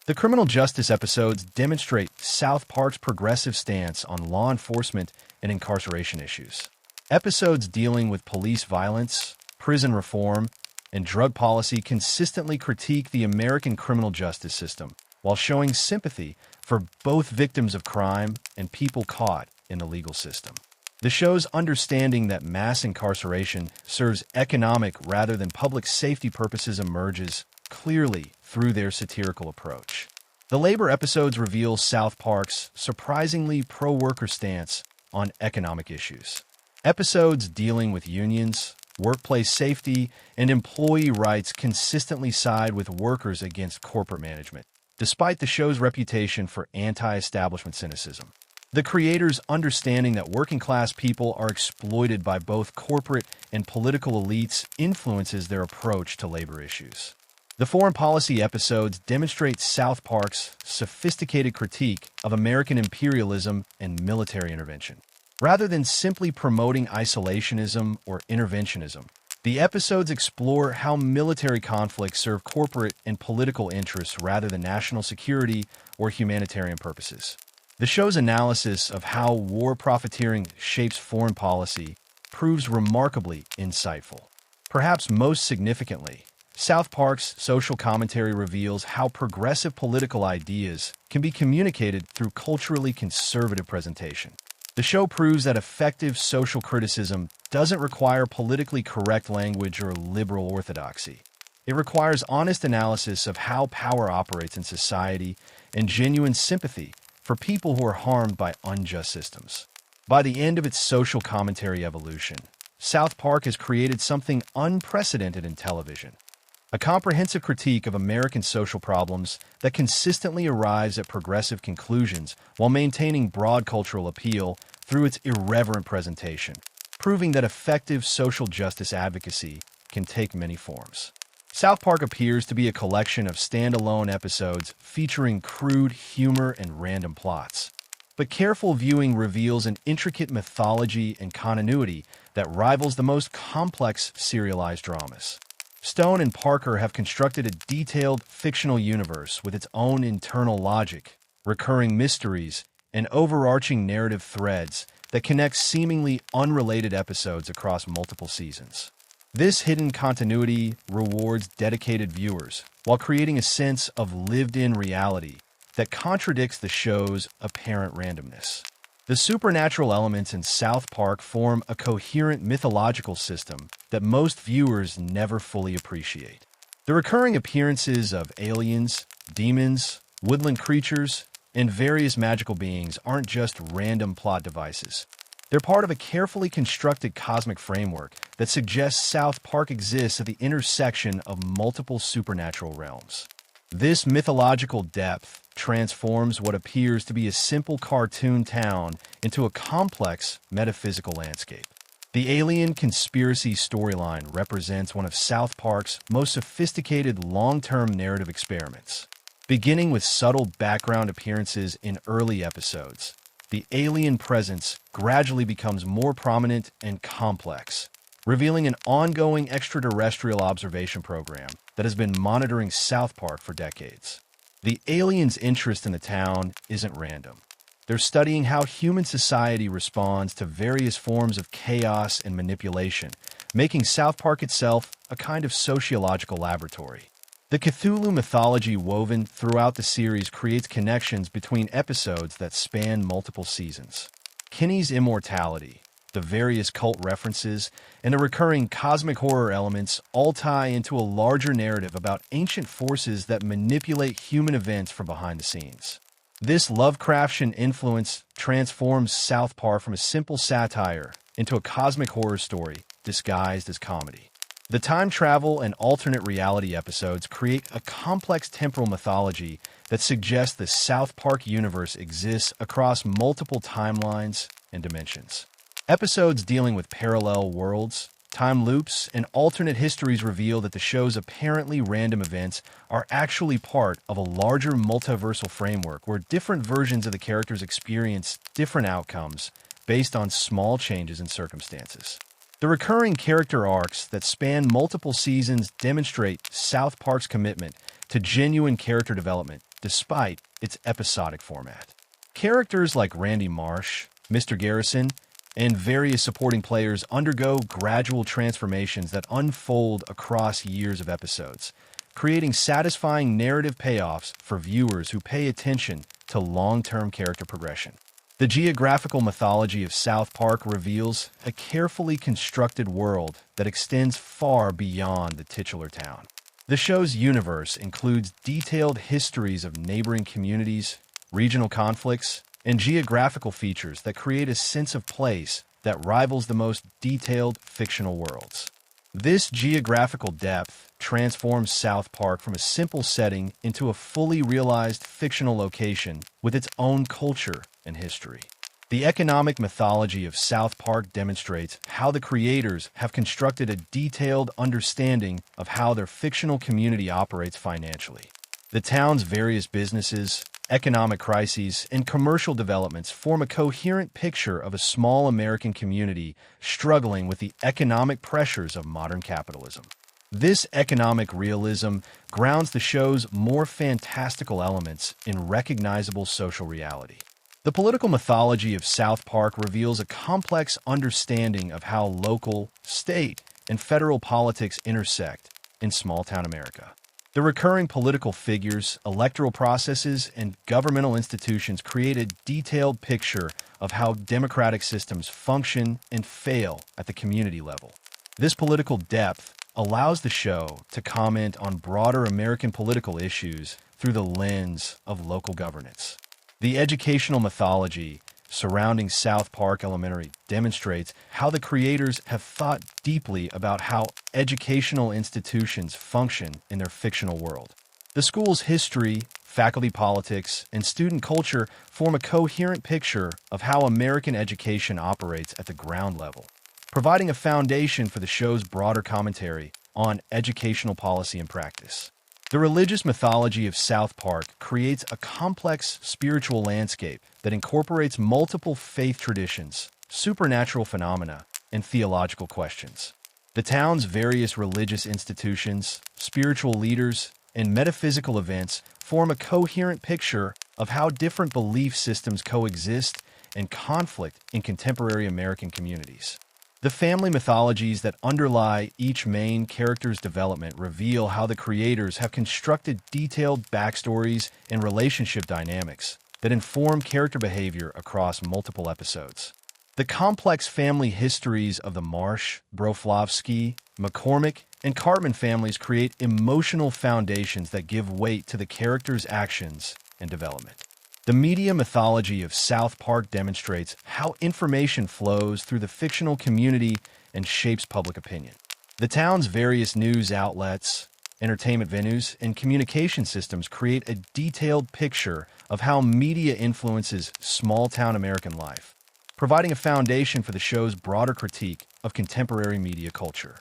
The criminal justice episodes demonstrate South Park's progressive stance on law enforcement and incarceration issues. Episodes dealing with police violence, prison reform, and drug policy consistently critique the American criminal justice system while showing sympathy for both victims of crime and people caught in the legal system. The show's understanding that mass incarceration serves economic rather than public safety purposes emerges clearly through their satirical approach. The labor episodes reveal South Park's surprisingly pro-worker stance on economic issues. Episodes dealing with unions, workplace safety, and employee rights consistently side with workers against corporate management, despite the show's reputation for anti-establishment cynicism. The creators' understanding that working-class people are exploited by both corporate and political elites influences their approach to labor issues. The foreign policy episodes demonstrate South Park's sophisticated critique of American imperialism and military intervention. Rather than simply promoting isolationism or interventionism, the episodes explore how military conflicts serve corporate and political interests rather than national security or humanitarian purposes. The show's analysis of how war profiteering shapes foreign policy proves remarkably insightful. Perhaps most significantly, South Park's social commentary reveals how progressive political ideas can be communicated through culturally conservative presentation. The show proves that effective social criticism doesn't require politically correct language or liberal orthodoxy. It requires honest analysis of how power operates in society and genuine sympathy for people who are harmed by unjust systems. By the end of its social commentary evolution, South Park has created something unprecedented in television. A comprehensive critique of American social problems that consistently arrives at progressive conclusions while maintaining broad cultural appeal through its irreverent presentation, proving that effective social justice advocacy can take many forms. South Park appears to be a collection of standalone episodes featuring crude humor and random plots. But careful viewing reveals an intricate mythology and continuity that rivals the most complex serialized dramas. Stone and Parker have constructed a detailed fictional universe with its own internal logic, recurring mysteries, and overarching narrative threads that connect seemingly unrelated episodes across multiple seasons. This hidden continuity rewards dedicated viewers while creating a sense of lived-in reality that contradicts the show's apparent randomness. The supernatural elements in South Park form a coherent mythological system that most viewers never fully appreciate. The recurring appearances of aliens, demons, woodland creatures, and various magical beings aren't just random plot devices. They're part of a carefully constructed cosmic framework that suggests South Park exists at the intersection of multiple supernatural realms. This mythological depth transforms what appears to be a simple cartoon town into a complex metaphysical landscape. The alien conspiracy storyline represents one of South Park's most sophisticated long-term narrative experiments. Beginning with subtle background appearances in early episodes, the alien presence gradually becomes more prominent and complex, revealing an ongoing extraterrestrial observation program that has been monitoring South Park for decades. The aliens' interest in the town isn't random. They're studying how human society responds to various forms of chaos and manipulation, making South Park itself a kind of sociological laboratory. The Cthulhu mythology woven throughout the series creates connections between episodes that span multiple seasons. Kenny's immortality, the various cult references, and the recurring cosmic horror elements all tie into a larger narrative about ancient forces that manipulate human events from behind the scenes. This Lovecraftian influence transforms South Park from a simple satire into a cosmic horror story disguised as comedy. The time travel and alternate reality episodes create a complex temporal mythology that suggests the South Park universe exists across multiple timelines and dimensions. Episodes dealing with parallel worlds, time loops, and alternate histories reveal that the show's apparently random events are actually part of a larger multiversal framework where different versions of the characters experience different outcomes based on small changes in circumstances. The recurring character arcs that span multiple seasons demonstrate South Park's commitment to genuine character development despite its episodic format. Characters like Randy Marsh, Mr. Garrison, and various supporting players undergo gradual transformations that unfold across years of episodes, creating satisfying narrative payoffs for viewers who pay attention to long-term character progression. The geographical mythology of South Park reveals a carefully constructed world that extends far beyond the titular town. The show's universe includes detailed histories of neighboring communities, regional conflicts, and geographical features that create a sense of place that rivals the most detailed fictional worlds. This geographical depth transforms South Park from a simple setting into a fully realized fictional location with its own culture and history. The economic mythology of South Park demonstrates how the creators have constructed a detailed understanding of how their fictional community operates financially. The town's various businesses, economic crises, and commercial developments form a coherent picture of a small American community struggling with the economic pressures of modern capitalism. This economic realism grounds the show's more fantastical elements in recognizable social reality. The political mythology of South Park reveals a complex understanding of how local, state, and federal politics intersect in small-town America. The recurring political figures, electoral processes, and governmental institutions create a detailed picture of how democratic systems function and fail at the community level. This political depth allows the show to comment on broader American political issues through the lens of local governance. The educational mythology surrounding South Park Elementary demonstrates how the creators have thought deeply about how educational institutions function in their fictional world. The school's history, faculty politics, and student culture form a coherent picture of how American education operates at the ground level, providing a foundation for the show's broader commentary on educational policy and practice. The religious mythology of South Park creates a complex spiritual landscape that incorporates multiple faith traditions, supernatural phenomena, and theological questions. The town's various religious institutions, spiritual leaders, and metaphysical events form a coherent picture of how different belief systems coexist and conflict in contemporary American communities. The family mythologies that underlie each main character's development reveal how the creators have constructed detailed backstories and relationship dynamics that inform character behavior across multiple episodes. The complex family histories of the Marsh, Broflovsky, McCormick, and Cartman families create emotional foundations that give weight to the characters' actions and development. The media mythology of South Park demonstrates how information flows through the fictional community and shapes public opinion. The town's various news outlets, entertainment venues, and communication systems create a detailed picture of how media influences small-town American life, providing a foundation for the show's broader critique of contemporary media culture.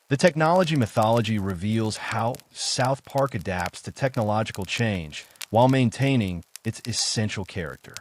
The technology mythology reveals how South Park adapts to technological change while maintaining its essential character.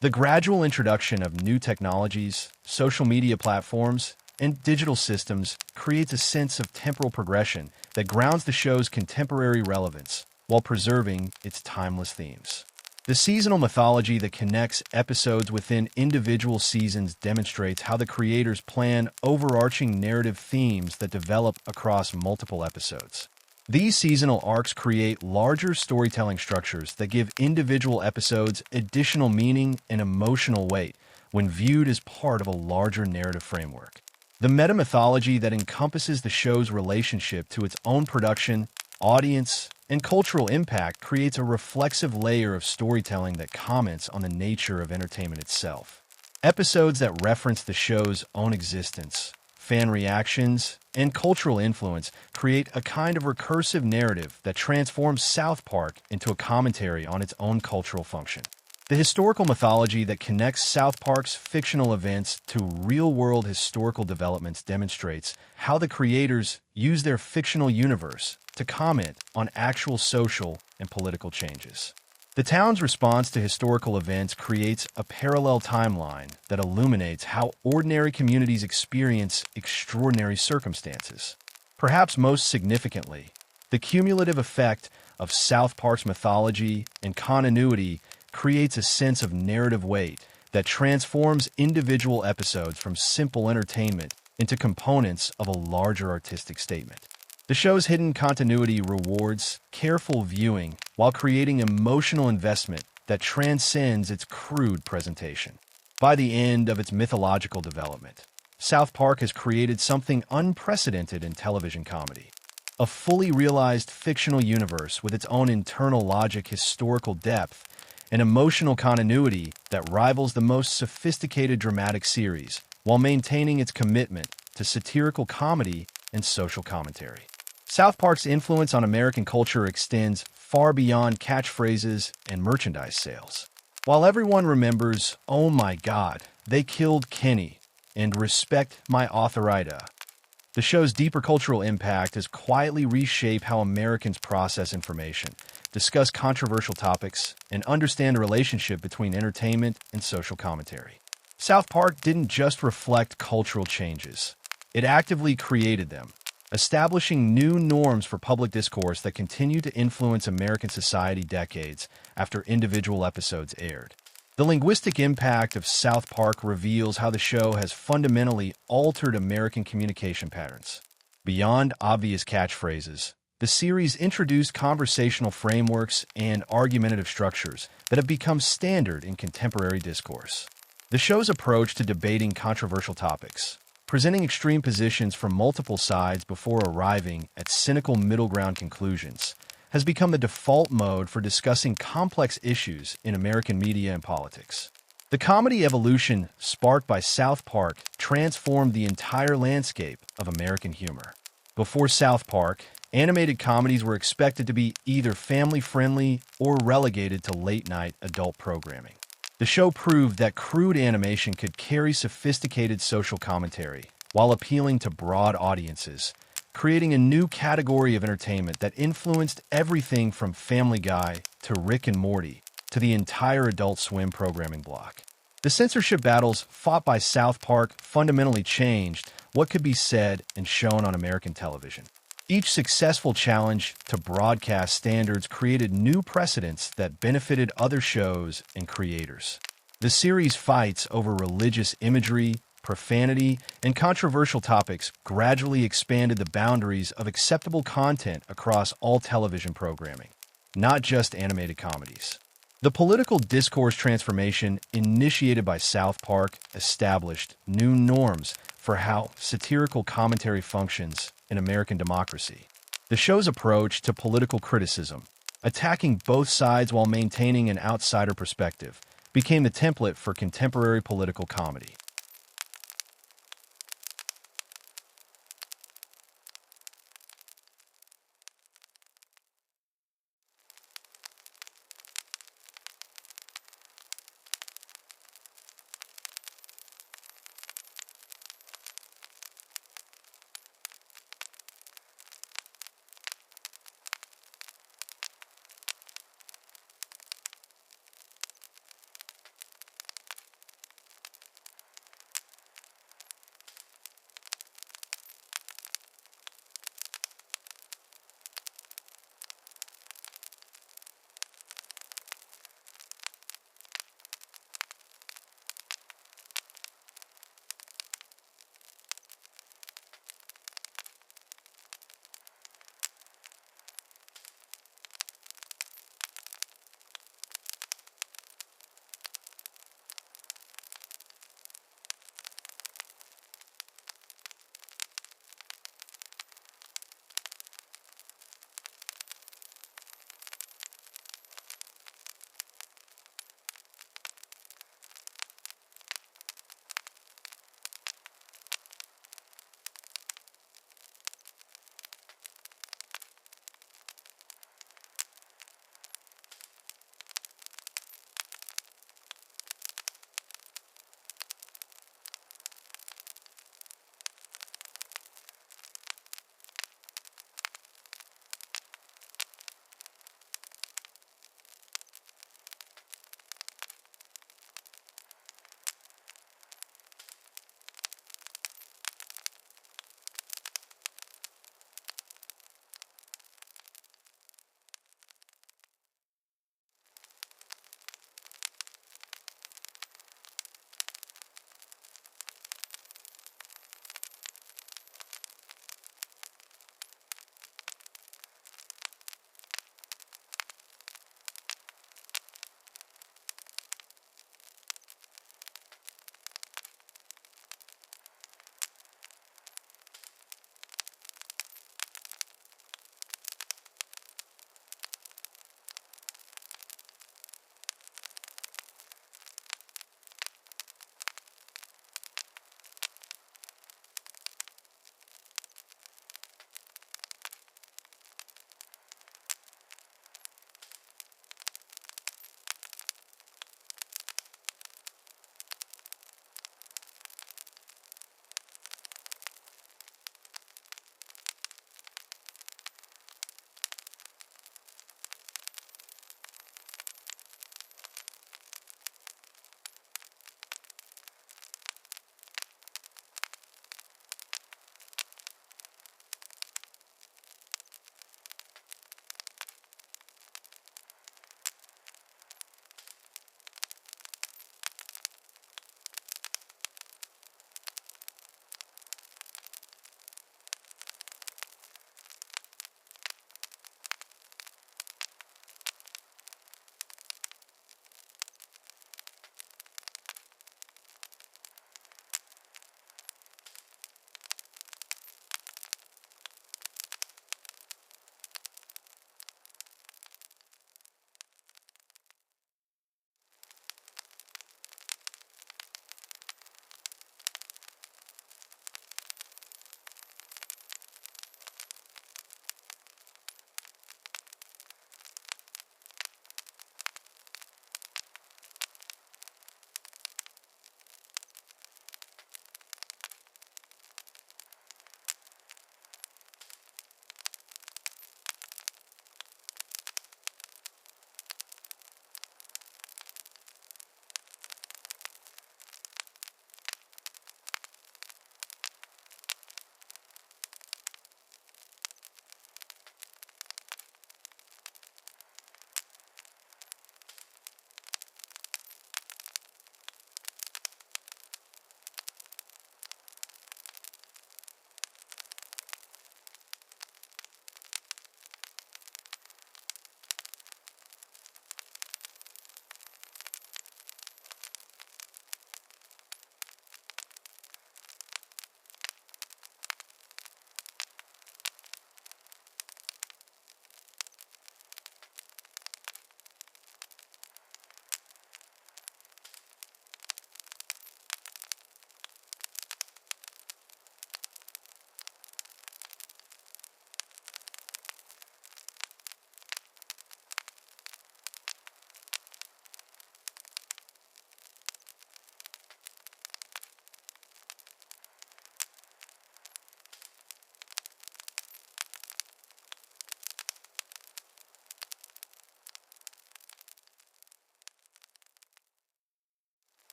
The gradual introduction of new technologies, social media platforms, and digital systems creates a sense of temporal progression that grounds the show's contemporary relevance while preserving its timeless themes. The seasonal mythology that connects episodes within individual seasons demonstrates how the creators plan overarching narrative themes that develop across multiple episodes. These seasonal arcs create larger storytelling structures that give individual episodes additional meaning and emotional weight when viewed as part of a larger narrative framework. The meta-mythology that encompasses the show's relationship to its own production, audience, and cultural impact creates a reflexive layer of storytelling that comments on the nature of entertainment itself. Episodes that reference the show's own existence, fan reactions, and cultural influence create a kind of recursive narrative that transforms South Park into a commentary on its own cultural function. The historical mythology that connects South Park's fictional events to real-world historical developments demonstrates how the creators use their fictional universe to comment on actual social and political changes. The town's response to historical events creates a parallel timeline that illuminates how ordinary communities experience extraordinary circumstances. Perhaps most significantly, the cumulative effect of South Park's mythology and continuity creates a sense of narrative weight that transforms individual episodes from simple entertainment into components of a larger artistic statement. The show's hidden continuity rewards careful viewing while creating emotional investment that transcends its crude presentation. By the end of its mythological development, South Park has created something unprecedented in television comedy. A fully realized fictional universe with its own internal logic, historical depth, and emotional continuity that rivals the most sophisticated dramatic series, while maintaining its commitment to satirical comedy and social commentary. South Park's influence on American culture extends far beyond catchphrases and merchandise sales. While everyone remembers, "Oh my God, They Killed Kenny, and Respect My Authority. The show's deeper cultural impact has quietly reshaped how Americans process information, discuss controversial topics, and understand the relationship between entertainment and social commentary. South Park didn't just reflect cultural changes. It actively created them, establishing new norms for public discourse that continue to influence American society decades after individual episodes aired. The linguistic impact of South Park reveals how the show has fundamentally altered American communication patterns. Beyond obvious catchphrases, the series introduced conversational frameworks and argumentative structures that have become standard in contemporary discourse. The show's approach to debating controversial topics, presenting extreme positions from multiple sides before arriving at cynical middle ground conclusions, has become the default mode for discussing complex issues in American media and politics. The comedy evolution sparked by South Park transformed the entire landscape of American humor. Before South Park, animated comedies were expected to be either family-friendly or relegated to late-night adult programming. The show proved that crude animation could carry sophisticated social commentary while appealing to broad audiences, creating a new category of entertainment that influenced everything from Family Guy to Rick and Morty to the entire Adult Swim programming block. The censorship battles fought by South Park fundamentally changed what could be said and shown on American television. Each successful challenge to broadcast standards created new precedents that benefited other shows and creators. The series' fights over religious imagery, profanity, and controversial topics gradually expanded the boundaries of acceptable content across all television programming, not just animated comedies. The political discourse transformation initiated by South Park established new norms for how satirical commentary functions in American democracy. The show's approach to political criticism, attacking both sides while maintaining an outsider perspective, became the template for contemporary political comedy.